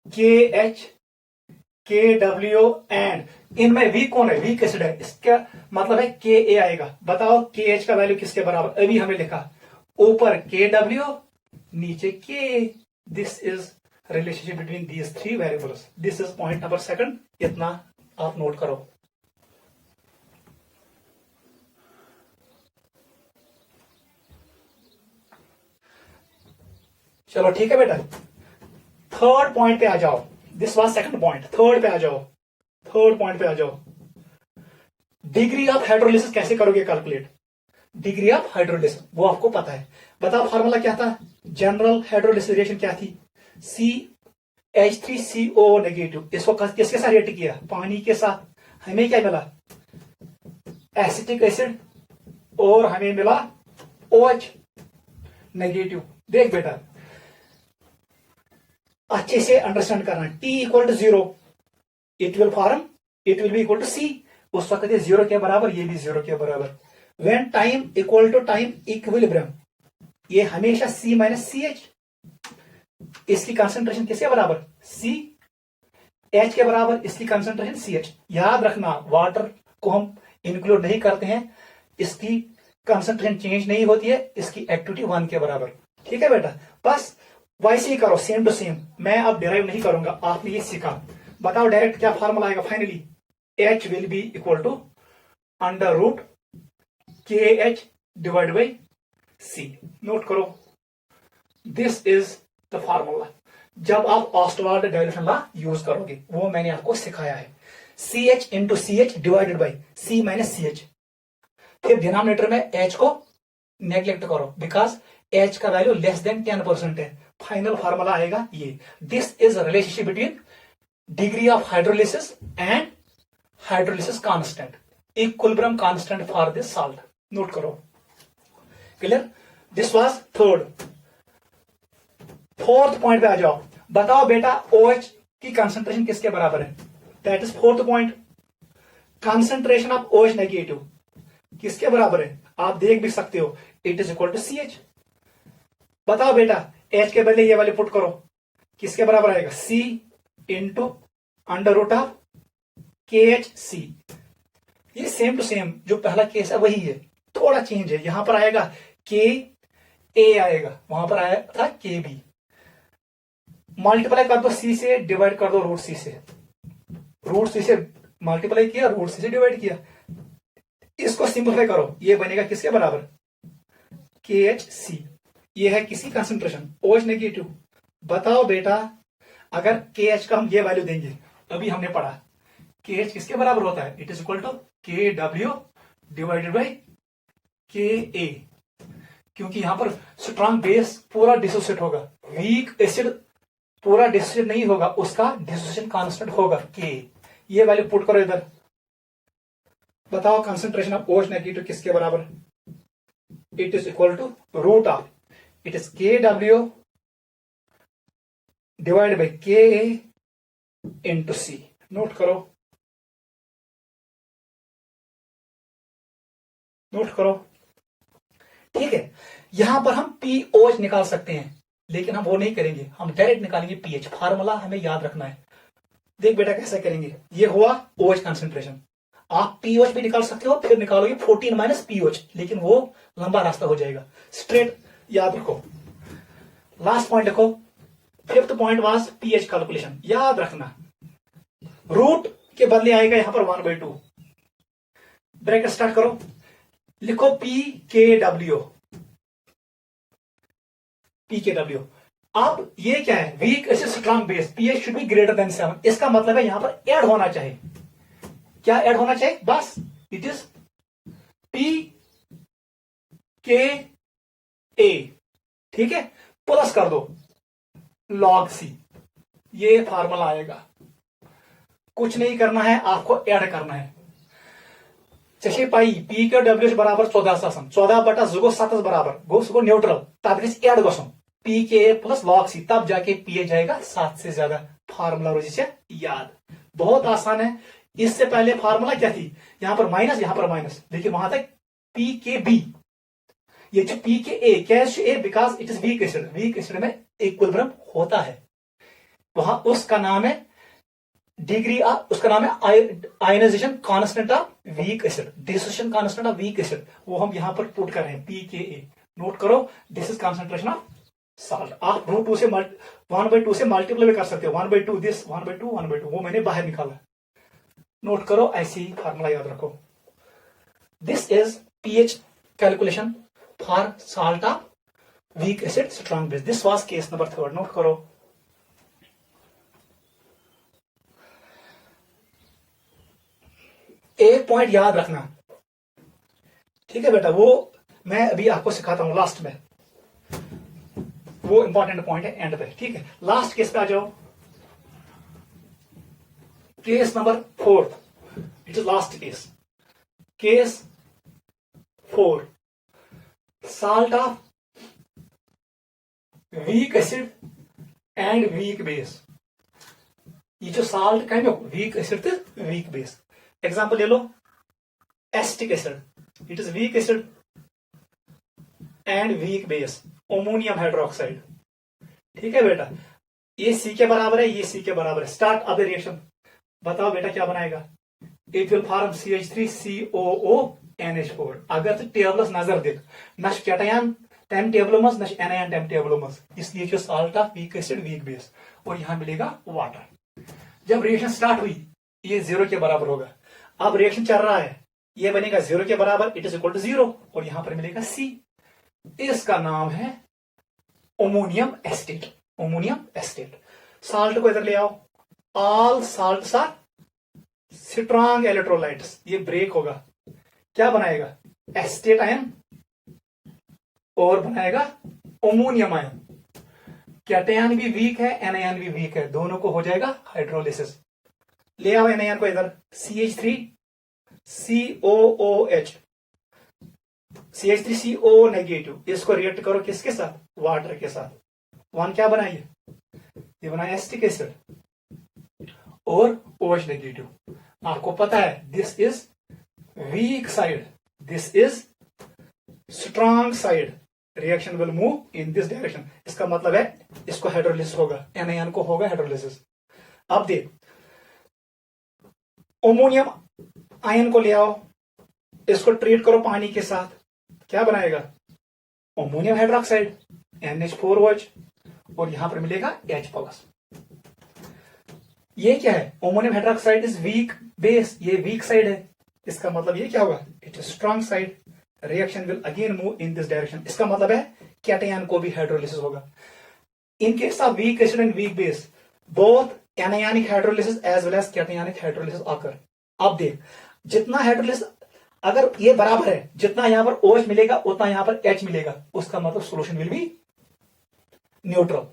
KH KW and, इनमें वीक कौन है, वीक एसिड है, इसका मतलब है Ka आएगा। बताओ KH का वैल्यू किसके बराबर, अभी हमें लिखा ऊपर KW नीचे Ka, this is relationship between these 3 variables. This is point number second, इतना आप नोट करो। चलो ठीक है बेटा, थर्ड पॉइंट पे आ जाओ, this was second point, third पे आ जाओ, थर्ड पॉइंट पे आ जाओ। डिग्री ऑफ हाइड्रोलिसिस कैसे करोगे कैलकुलेट, डिग्री ऑफ हाइड्रोलिसिस वो आपको पता है। बताओ फार्मूला क्या था, जनरल हाइड्रोलिसिस रिएक्शन क्या थी, CH3CO नेगेटिव, इसको किसके साथ रिएक्ट किया, पानी के साथ, हमें क्या मिला, एसिटिक एसिड, और हमें मिला OH नेगेटिव। देख बेटा अच्छे से अंडरस्टैंड करना, T equal to 0, it will be equal to C, उस वक्त ये 0 के बराबर, ये भी 0 के बराबर। When time equal to time equilibrium, ये हमेशा C माइनस CH, इसकी कंसंट्रेशन किसके बराबर, C, H के बराबर, इसकी कंसंट्रेशन CH। याद रखना वाटर को हम इंक्लूड नहीं करते हैं, इसकी कंसंट्रेशन चेंज नहीं होती है, इसकी एक्टिविटी 1 के बराबर, ठीक है बेटा। बस वैसे ही करो, सेम टू सेम, मैं अब डिराइव नहीं करूंगा, आपने ये सीखा। बताओ डायरेक्ट क्या फार्मूला आएगा finally, H will be equal to under root KH divide by C। Note करो, दिस इज द फार्मूला। जब आप ऑस्टवाल्ड डाइल्यूशन लॉ यूज करोगे, वो मैंने आपको सिखाया है, CH into CH divided by C minus CH। फिर डिनोमिनेटर में H को नेग्लेक्ट करो, बिकॉज H का वैल्यू लेस देन 10% है। फाइनल फार्मूला आएगा ये, this is relationship between degree of hydrolysis and hydrolysis constant, equilibrium constant for this salt. Note करो, clear, this was third. Fourth point पे आ जाओ, बताओ बेटा OH की कंसंट्रेशन किसके बराबर है, that is fourth point. Concentration of OH negative किसके बराबर है, आप देख भी सकते हो, it is equal to CH। बताओ बेटा H के बदले ये वाले पुट करो, किसके बराबर आएगा, C into under root of K H C. ये सेम टू सेम जो पहला केस है वही है, थोड़ा चेंज है। यहां पर आएगा के ए आएगा, वहां पर आया था के बी। मल्टीप्लाई कर दो सी से, डिवाइड कर दो रूट सी से। रूट सी से मल्टीप्लाई किया, रूट सी से डिवाइड किया। इसको सिंपलीफाई करो, ये बनेगा किसके बराबर, के एच सी। ये है किसी कंसंट्रेशन OH नेगेटिव। बताओ बेटा, अगर के एच का हम ये वैल्यू देंगे, अभी हमने पढ़ा के एच किसके बराबर होता है, इट इज इक्वल टू के डब्ल्यू डिवाइडेड बाई के ए। क्योंकि यहां पर स्ट्रॉन्ग बेस पूरा डिसोसिएट होगा, वीक एसिड पूरा डिसोसिएट नहीं होगा, उसका डिसोसिएशन कांस्टेंट होगा के। ये वैल्यू पुट करो इधर। बताओ कंसंट्रेशन ऑफ OH नेगेटिव किसके बराबर, it is equal to root of, it is K W divide by K A into C. Note करो, नोट करो, ठीक है। यहां पर हम POH निकाल सकते हैं, लेकिन हम वो नहीं करेंगे, हम डायरेक्ट निकालेंगे पीएच। फार्मूला हमें याद रखना है। देख बेटा कैसे करेंगे, ये हुआ OH कंसंट्रेशन। आप POH भी निकाल सकते हो, फिर निकालोगे 14 माइनस POH, लेकिन वो लंबा रास्ता हो जाएगा। स्ट्रेट याद रखो, लास्ट पॉइंट लिखो। Fifth point was pH calculation, याद रखना। रूट के बदले आएगा यहां पर 1/2। ब्रैकेट स्टार्ट करो, लिखो पी के डब्ल्यू। अब ये क्या है, weak acid strong base, pH should be greater than 7। इसका मतलब है यहां पर ऐड होना चाहिए। क्या ऐड होना चाहिए, बस इट इज पी के ए, ठीक है। प्लस कर दो लॉग सी, ये फार्मूला आएगा। कुछ नहीं करना है, आपको ऐड करना है। जैसे पाई पी के डब्ल्यू बराबर 14 14/7 बराबर गो न्यूट्रल, तब ऐड गो पी के ए प्लस लॉग सी, तब जाके पी जाएगा 7 से ज्यादा। फार्मूला रोजी से याद, बहुत आसान है। इससे पहले फार्मूला क्या थी, यहां पर माइनस, यहां पर माइनस, देखिए वहां तक पी के बी। ये जो पी के ए, कैश ए, because it is weak acid. Weak acid में इक्विलिब्रियम होता है, वहां उसका नाम है डिग्री ऑफ, उसका नाम है ionization constant of weak acid, dissociation constant of weak acid. वो हम यहां पर पुट कर रहे हैं पी के ए। नोट करो, this is concentration of salt. आप रूट 2 से 1/2 से मल्टीप्लाई भी कर सकते हो, 1/2 दिस, 1/2 1/2, वो मैंने बाहर निकाला। नोट करो, ऐसे ही फार्मूला याद रखो। This is pH calculation for salt of weak acid strong base. This was case number 3। Note करो, एक पॉइंट याद रखना, ठीक है बेटा, वो मैं अभी आपको सिखाता हूं लास्ट में, वो इंपॉर्टेंट पॉइंट है एंड पे, ठीक है। लास्ट केस पे आ जाओ, case number 4, it is last case. Case 4, salt of weak acid and weak base. ये जो साल्ट का है, weak acid weak base. Example ले लो, acetic acid, it is weak acid and weak base, ammonium hydroxide, ठीक है बेटा। ये सी के बराबर है, ये सी के बराबर है। स्टार्ट ऑफ द रिएक्शन, बताओ बेटा क्या बनाएगा, इट विल फॉर्म CH3COO अगर तो टेबल्स नजर देख, नश कैटायन टाइम टेबल मज, नश एनायन टाइम टेबल मज, इसलिए जो salt of weak acid weak base, और यहां मिलेगा वाटर। जब रिएक्शन स्टार्ट हुई, ये 0 के बराबर होगा। अब रिएक्शन चल रहा है, ये बनेगा 0 के बराबर, इट इज इक्वल टू 0, और यहां पर मिलेगा C। इसका नाम है ammonium acetate. Ammonium acetate. Salt को इधर ले आओ, all salts are strong electrolytes. ये ब्रेक होगा, क्या बनाएगा, एसिटेट आयन और बनाएगा अमोनियम आयन। कैटायन भी वीक है, एनायन भी वीक है, दोनों को हो जाएगा हाइड्रोलिसिस। ले आओ एनायन को इधर, CH3COOH, CH3CO नेगेटिव, इसको रिएक्ट करो किसके साथ, वाटर के साथ। वन क्या बनाइए, ये बना एसिटिक एसिड और OH नेगेटिव। आपको पता है this is weak side, this is strong side, reaction will move in this direction. इसका मतलब है इसको हाइड्रोलिसिस होगा, एनायन को होगा हाइड्रोलिसिस। अब देख, अमोनियम आयन को ले आओ, इसको ट्रीट करो पानी के साथ, क्या बनाएगा? अमोनियम हाइड्रोक्साइड NH4OH, और यहां पर मिलेगा H+। ये क्या है? Ammonium hydroxide is weak base, ये वीक साइड है, इसका मतलब ये क्या होगा? It is strong side, reaction will again move in this direction. इसका मतलब है कैटायन को भी हाइड्रोलिसिस होगा। In case of weak acid and weak base, both anionic hydrolysis as well as cationic hydrolysis occur. अब देख, जितना हाइड्रोलिसिस, अगर ये बराबर है, जितना यहां पर OH मिलेगा उतना यहां पर H मिलेगा, उसका मतलब सोल्यूशन विल बी न्यूट्रल।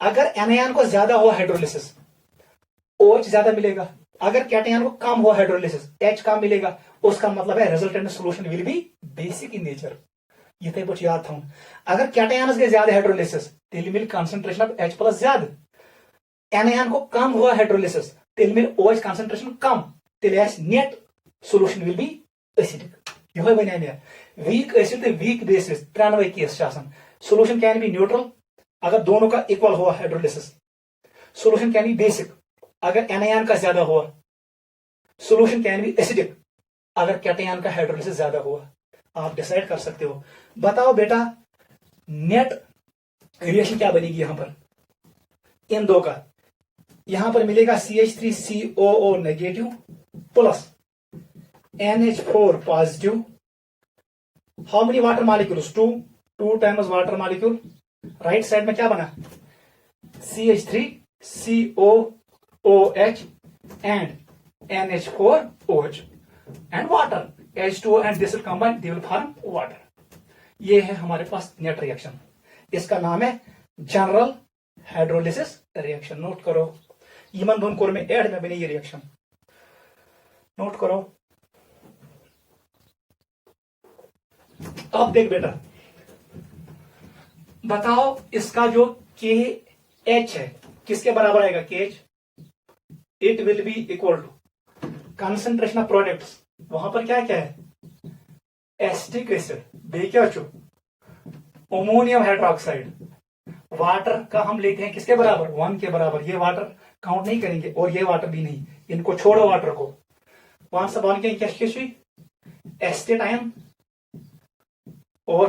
अगर एनायन को ज्यादा हो हाइड्रोलिसिस, OH ज्यादा मिलेगा। अगर कैटायन को कम हो हाइड्रोलिसिस, H कम मिलेगा, उसका मतलब है resultant solution will be basic in nature. ये तो कुछ याद था। अगर कैटायन के ज्यादा हाइड्रोलिसिस, तेल मिल कंसंट्रेशन ऑफ H+ ज्यादा। एनायन को कम हुआ हाइड्रोलिसिस, तेल मिल OH कंसंट्रेशन कम, तेल net solution will be acidic. यह बने मे वीक एसिड तो वीक बेसिस त्रेनवे case solution can be neutral अगर दोनों का इक्वल हुआ hydrolysis, solution can be basic अगर एनायन का ज्यादा हुआ, सोल्यूशन कैन बी एसिडिक अगर कैटायन का हाइड्रोलिसिस ज्यादा हुआ। आप डिसाइड कर सकते हो। बताओ बेटा, नेट रिएक्शन क्या बनेगी यहां पर इन दो का? यहां पर मिलेगा CH3COO negative plus NH4 positive. How many water molecules? 2 times water molecule. Right side में क्या बना? CH3COOH and NH4OH and water H2O and this will combine, they will form water। ये है हमारे पास नेट रिएक्शन, इसका नाम है जनरल हाइड्रोलिसिस रिएक्शन। नोट करो, ईमन दोन कोर में ऐड में बनी ये रिएक्शन, नोट करो। अब देख बेटा, बताओ इसका जो KH है किसके बराबर आएगा? KH it will be equal to concentration of products, वहां पर क्या क्या है? एसिटिक एसिड, बेक्याचो अमोनियम हाइड्रोक्साइड, वाटर का हम लेते हैं किसके बराबर? 1 के बराबर। ये वाटर काउंट नहीं करेंगे और ये वाटर भी नहीं, इनको छोड़ो वाटर को। वहां से बन के क्या हुई? एसिटेट आयन और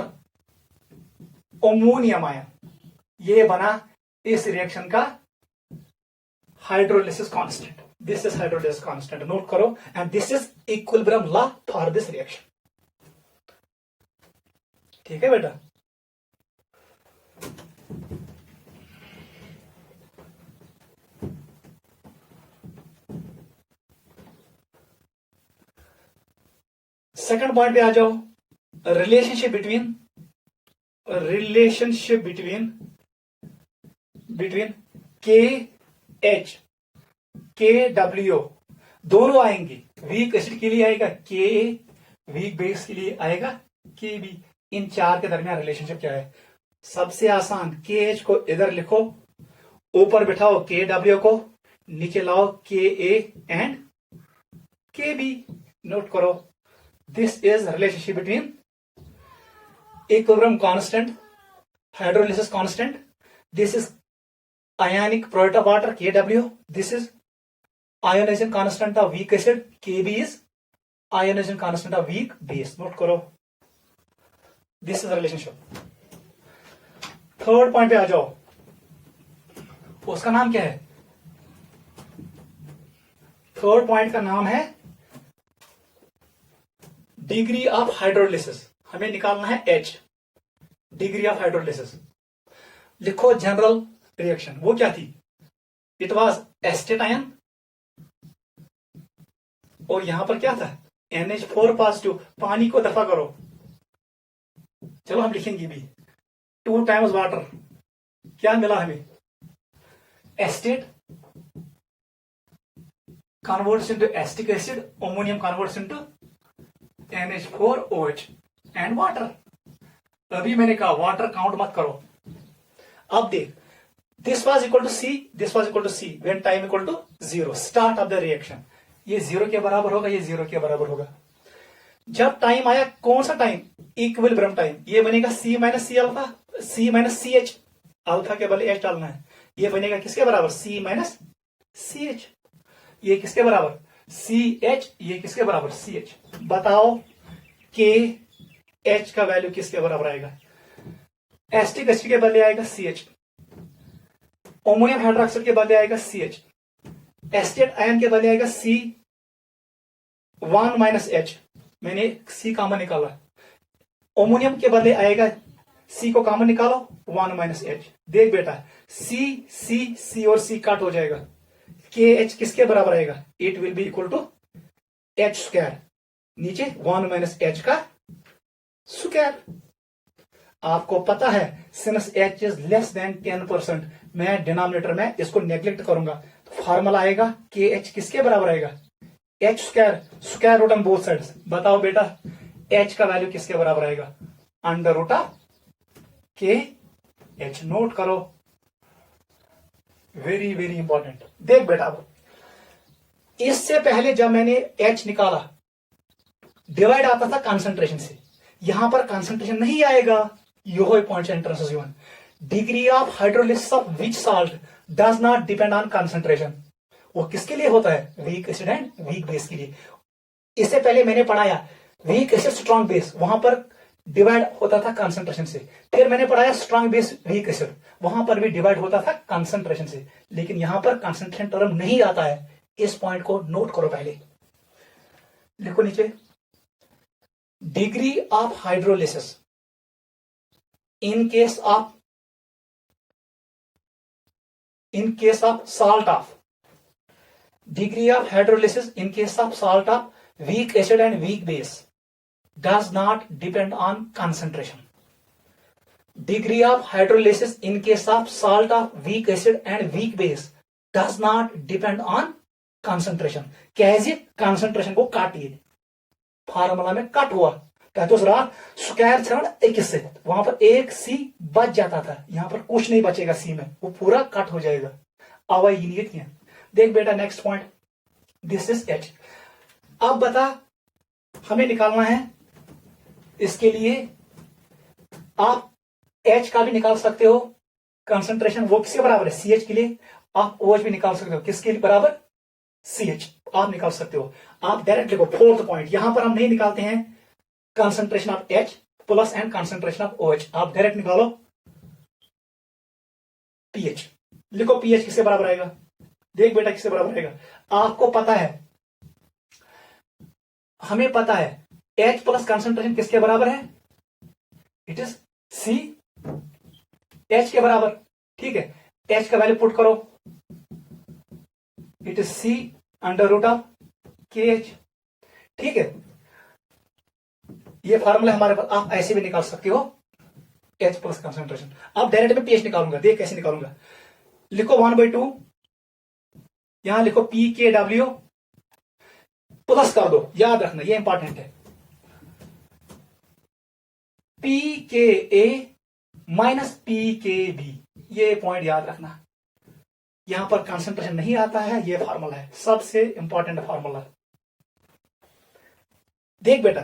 अमोनियम आयन, ये बना इस रिएक्शन का hydrolysis constant. This is hydrolysis constant, note करो। And this is equilibrium law for this reaction. ठीक है बेटा? सेकंड पॉइंट पे आ जाओ, रिलेशनशिप बिटवीन KH KWO दोनों आएंगे। वीक एसिड के लिए आएगा Ka, वीक बेस के लिए आएगा Kb। इन चार के दरमियान रिलेशनशिप क्या है? सबसे आसान, KH को इधर लिखो, ऊपर बिठाओ KW को, नीचे लाओ Ka एंड Kb। नोट करो, this is relationship between equilibrium constant, hydrolysis constant. This is ionic product of water Kw. This is ionization constant of weak acid Kb is ionization constant of weak base. Note करो, this is the relationship. Third point पे आ जाओ, उसका नाम क्या है? Third point का नाम है डिग्री ऑफ हाइड्रोलिसिस। हमें निकालना है H, डिग्री ऑफ हाइड्रोलिसिस। लिखो जनरल रिएक्शन, वो क्या थी? इट वाज एसिटेट आयन और यहां पर क्या था? NH4 positive. पानी को दफा करो, चलो हम लिखेंगे भी 2 टाइम्स वाटर। क्या मिला हमें? Acetate converts into acetic acid, ammonium converts into NH4OH and water. अभी मैंने कहा वाटर काउंट मत करो। अब देख, this was equal to C, this was equal to C when time equal to 0, start of the reaction. ये 0 के बराबर होगा, ये 0 के बराबर होगा। जब टाइम आया, कौन सा टाइम? Equilibrium time. ये बनेगा C minus C alpha, C minus CH, alpha के बदले H डालना है। ये बनेगा किसके बराबर? C minus CH। ये किसके बराबर CH, ये किसके बराबर CH। बताओ KH का वैल्यू किसके बराबर आएगा? एसिटिक एसिड के बदले आएगा CH, अमोनियम हाइड्रोक्साइड के बदले आएगा CH, एसिटेट आयन के बदले आएगा C1 माइनस H, मैंने C कॉमन निकाला। अमोनियम के बदले आएगा C को कॉमन निकालो 1 माइनस H। देख बेटा C और C काट हो जाएगा, KH किसके बराबर आएगा? It will be equal to H square, नीचे 1 माइनस H का स्क्वायर। आपको पता है since H is less than 10%, मैं डिनोमिनेटर में इसको नेग्लेक्ट करूंगा, तो फार्मूला आएगा KH किसके बराबर आएगा? H square, square root on both sides. बताओ बेटा H का वैल्यू किसके बराबर आएगा? Under root of KH। नोट करो, वेरी वेरी इंपॉर्टेंट। देख बेटा इससे पहले जब मैंने H निकाला डिवाइड आता था कंसंट्रेशन से, यहां पर कंसंट्रेशन नहीं आएगा। यो point entrance is given. Degree of hydrolysis of which salt does not depend on concentration. वो किसके लिए होता है? Weak acid and weak base के लिए। इससे पहले मैंने पढ़ाया वीक एसिड स्ट्रॉन्ग बेस, वहां पर डिवाइड होता था कंसंट्रेशन से। फिर मैंने पढ़ाया स्ट्रॉन्ग बेस वीक एसिड, वहां पर भी डिवाइड होता था कंसंट्रेशन से। लेकिन यहां पर कंसंट्रेशन टर्म नहीं आता है। इस पॉइंट को नोट करो, पहले लिखो नीचे। Degree of hydrolysis in case of salt of, degree of hydrolysis in case of salt of weak acid and weak base does not depend on concentration. Degree of hydrolysis in case of salt of weak acid and weak base does not depend on concentration. कैसे? concentration को काटिए, formula में cut हुआ, कहते square छरण एक से, वहां पर एक C बच जाता था, यहां पर कुछ नहीं बचेगा C में, वो पूरा कट हो जाएगा। अवैनियत है। देख बेटा next point, this is H। अब बता हमें निकालना है, इसके लिए आप H का भी निकाल सकते हो कंसंट्रेशन, वो किसके बराबर है? CH के लिए। आप OH भी निकाल सकते हो, किसके लिए बराबर? CH आप निकाल सकते हो। आप डायरेक्ट लिखो फोर्थ पॉइंट, यहां पर हम नहीं निकालते हैं concentration of H plus and concentration of OH, आप डायरेक्ट निकालो pH। लिखो pH किससे बराबर आएगा? देख बेटा किससे बराबर आएगा, आपको पता है, हमें पता है H प्लस कंसंट्रेशन किसके बराबर है? इट इज C H के बराबर। ठीक है, H का वैल्यू पुट करो, it is C under root of KH। ठीक है, ये फार्मूला हमारे पास, आप ऐसे भी निकाल सकते हो H प्लस कंसंट्रेशन। अब डायरेक्ट में pH निकालूंगा, देख कैसे निकालूंगा। लिखो 1/2, यहां लिखो pKw, प्लस कर दो, याद रखना ये इंपॉर्टेंट है, pKa माइनस pKb, ये पॉइंट याद रखना। यहां पर कंसंट्रेशन नहीं आता है, ये फार्मूला है, सबसे इंपॉर्टेंट फार्मूला। देख बेटा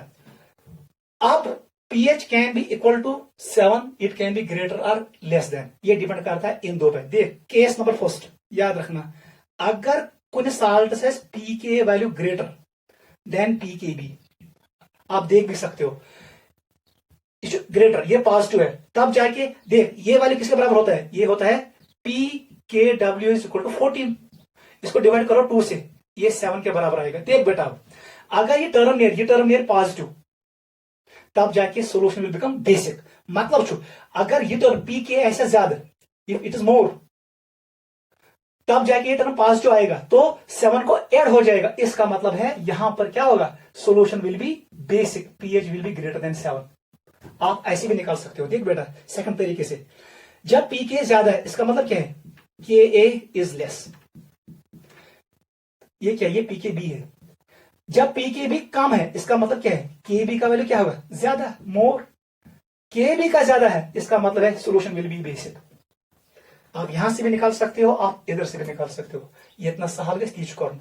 अब pH can be equal to 7, it can be greater और लेस देन, ये डिपेंड करता है इन दो पे। देख केस नंबर फर्स्ट याद रखना, अगर कुछ साल्ट से pK value greater than pKb, आप देख भी सकते हो ग्रेटर, ये पॉजिटिव है, तब जाके देख ये वैल्यू किसके बराबर होता है? ये होता है pKw इज इक्वल टू 14, इसको डिवाइड करो 2 से, ये 7 के बराबर आएगा। देख बेटा अगर ये टर्म नियर पॉजिटिव, तब जाके सोल्यूशन विल बिकम बेसिक। मतलब छो अगर ये टर्म pK ऐसा ज्यादा, इफ इट इज मोर, तब जाके ये टर्म पॉजिटिव आएगा, तो 7 को ऐड हो जाएगा। इसका मतलब है यहां पर क्या होगा? Solution will be basic, pH will be greater than 7। आप ऐसे भी निकाल सकते हो। देख बेटा सेकंड तरीके से, जब pK ज्यादा है, इसका मतलब क्या है? Ka इज लेस, ये क्या? ये pKb है। जब pKb कम है, इसका मतलब क्या है? Kb का वैल्यू क्या होगा? ज्यादा, मोर। Kb का ज्यादा है, इसका मतलब है सोल्यूशन विल बी बेसिक। आप यहां से भी निकाल सकते हो, आप इधर से भी निकाल सकते हो। ये इतना सहल गए तीज कर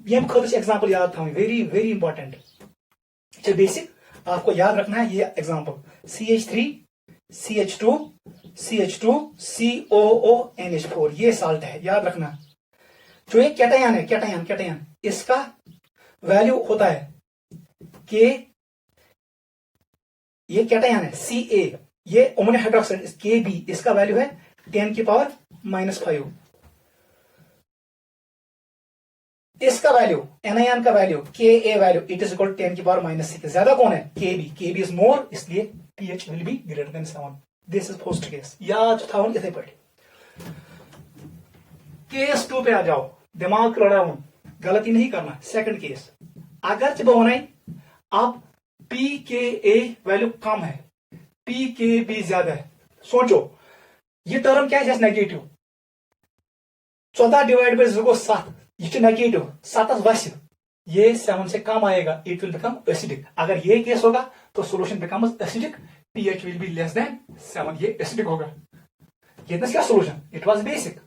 ये खुद एग्जाम्पल याद था, वेरी वेरी इंपॉर्टेंट। अच्छा बेसिक आपको याद रखना है ये example, CH3 CH2 CH2 COO NH4, ये साल्ट है, याद रखना। जो ये कैटायन है, कैटायन इसका वैल्यू होता है के, ये कैटायन है Ca, ये अमोनियम हाइड्रोक्साइड Kb, इसका वैल्यू है 10 की पावर -5। इसका वैल्यू एनायन का value Ka value it is equal 10 की पावर -6। ज्यादा कौन है? Kb इज मोर, इसलिए pH will be greater than 7। This is first case, याद था इथे पे। केस 2 पे आ जाओ, दिमाग लड़ाओ, गलती नहीं करना। सेकंड केस, अगर जब होना अब pKa वैल्यू कम है, pKb ज्यादा है। सोचो ये टर्म क्या है? नेगेटिव 14 डिवाइड बाय 7, ये नेगेटिव 7 वस, ये 7 से कम आएगा, इट विल बिकम एसिडिक। अगर ये केस होगा तो solution becomes acidic, pH will be less than 7, ये एसिडिक होगा। ये क्या सोल्यूशन? इट वाज बेसिक,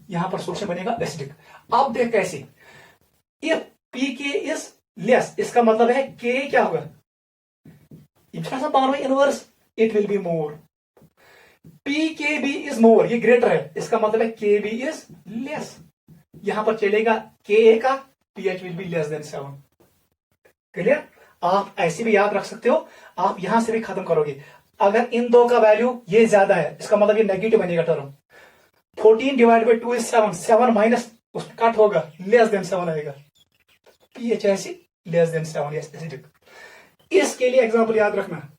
यहां पर सोल्यूशन बनेगा एसिडिक। अब देख कैसे, इफ pK इज लेस, इसका मतलब है K क्या होगा? Inverse, it will be more. pKb is more, ये ग्रेटर है, इसका मतलब है Kb इज लेस। यहां पर चलेगा Ka का pH will be less than 7। Clear? आप ऐसे भी याद रख सकते हो, आप यहां से भी खत्म करोगे। अगर इन दो का वैल्यू ये ज्यादा है, इसका मतलब ये नेगेटिव बनेगा term. 14 divide by 2 is 7, 7 minus उसमें कट होगा, लेस देन 7 आएगा, pH ऐसी लेस देन 7, यस एसिडिक। इसके लिए एग्जांपल याद रखना,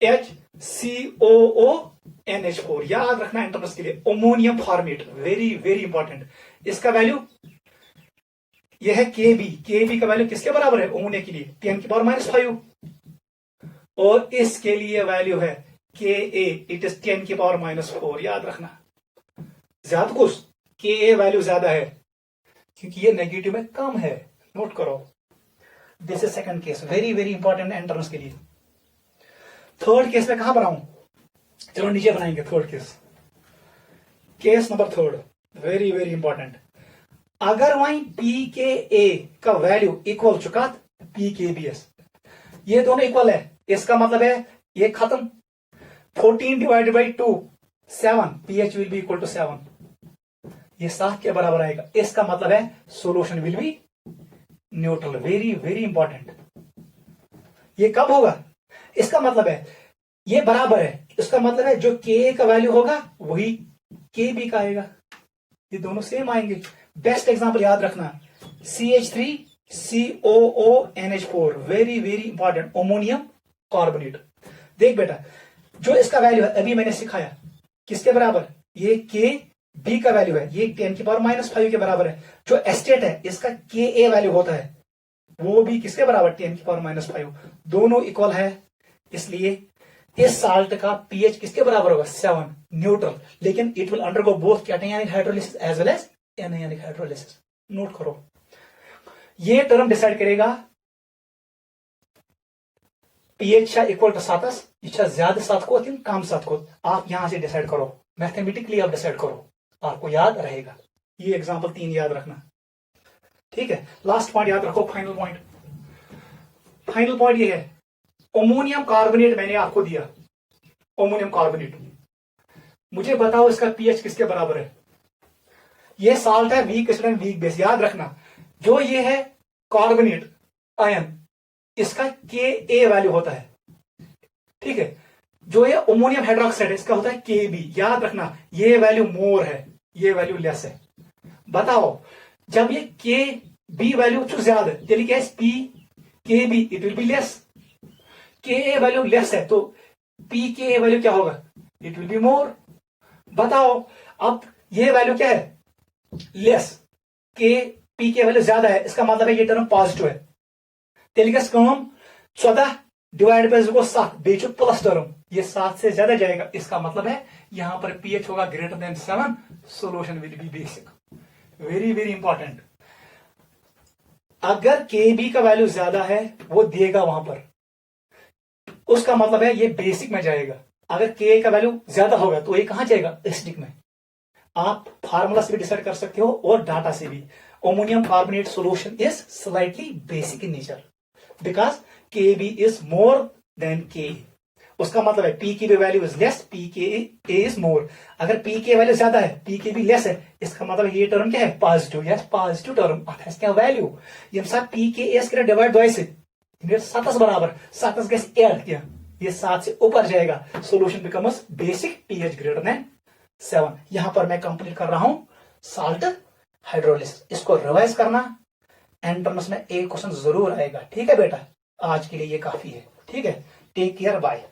HCOONH4 याद रखना एंट्रेंस के लिए, ammonium format, very very important. इसका वैल्यू यह है Kb का वैल्यू किसके बराबर है? अमोनिया के लिए 10 की पावर -5, और इसके लिए वैल्यू है Ka, इट इज 10 की पावर -4। याद रखना, ज्यादा कुछ Ka वैल्यू ज्यादा है क्योंकि ये नेगेटिव में कम है, नोट करो। This is second case, very very important entrance के लिए। थर्ड केस में कहां बनाऊं? चलो नीचे बनाएंगे third case. Case number third, very very important. अगर वहीं pKa का वैल्यू इक्वल चुका pKbs, ये दोनों इक्वल है, इसका मतलब है ये खत्म। 14 divided by 2 7, pH will be equal to 7, ये 7 के बराबर आएगा। इसका मतलब है solution will be neutral, very very important. ये कब होगा? इसका मतलब है ये बराबर है, इसका मतलब है जो Ka का वैल्यू होगा वही Kb का आएगा, ये दोनों सेम आएंगे। बेस्ट एग्जांपल याद रखना, CH3COONH4, very very important, ammonium carbonate. देख बेटा, जो इसका वैल्यू है अभी मैंने सिखाया किसके बराबर, ये Kb का वैल्यू है, ये 10 की पावर -5 के बराबर है। जो एस्टेट है इसका Ka वैल्यू होता है वो भी किसके बराबर, 10 की पावर -5, दोनों इक्वल है, इसलिए इस साल्ट का pH किसके बराबर होगा? 7, न्यूट्रल। लेकिन it will undergo both cationic hydrolysis as well as anionic hydrolysis. Note करो, ये टर्म डिसाइड करेगा pH इक्वल टू 7, इच्छा ज्यादा 7 को कम 7 को, आप यहां से डिसाइड करो, मैथमेटिकली आप डिसाइड करो, आपको याद रहेगा। ये एग्जांपल 3 याद रखना, ठीक है। लास्ट पॉइंट याद रखो, फाइनल पॉइंट। फाइनल पॉइंट ये है, अमोनियम कार्बोनेट मैंने आपको दिया, अमोनियम कार्बोनेट, मुझे बताओ इसका pH किसके बराबर है? ये साल्ट है, weak acid and weak base. याद रखना, जो ये है कार्बोनेट आयन, इसका Ka वैल्यू होता है, ठीक है। जो ये अमोनियम हाइड्रोक्साइड है, इसका होता है Kb। याद रखना, ये वैल्यू मोर है, ये वैल्यू लेस है। बताओ, जब ये Kb वैल्यू ज्यादा है, चलिए क्या pKb it will be less, Ka value less है तो pKa वैल्यू क्या होगा? It will be more. बताओ, अब ये वैल्यू क्या है? लेस, pK वैल्यू ज्यादा है, इसका मतलब है ये टर्म पॉजिटिव है। तेलिकस कम 14 डिवाइड बाय 7 बेचो प्लस टर्म, ये 7 से ज्यादा जाएगा, इसका मतलब है यहां पर pH होगा greater than 7, solution will be basic. Very very important. अगर Kb का वैल्यू ज्यादा है वो देगा वहां पर, उसका मतलब है ये बेसिक में जाएगा। अगर Ka का वैल्यू ज्यादा होगा तो ये कहां जाएगा? एसिडिक में। आप फार्मूला से भी डिसाइड कर सकते हो और डाटा से भी। Ammonium carbonate solution is slightly basic in nature because Kb is more than Ka। उसका मतलब है पी की भी वैल्यू इज लेस, पी के इज मोर। अगर पी के वैल्यू ज्यादा है, पी के भी लेस है, इसका मतलब ये टर्म क्या है, पॉजिटिव। यस पॉजिटिव टर्म अथ क्या वैल्यू ये पी के एस कर डिवाइड दो से 7 बराबर 7 गैस एड किया, ये 7 से ऊपर जाएगा, solution becomes basic pH greater than 7। यहां पर मैं कंप्लीट कर रहा हूं साल्ट हाइड्रोलिसिस। इसको रिवाइज करना, एंट्रेंस में एक क्वेश्चन जरूर आएगा। ठीक है बेटा, आज के लिए ये काफी है। ठीक है, टेक केयर, बाय।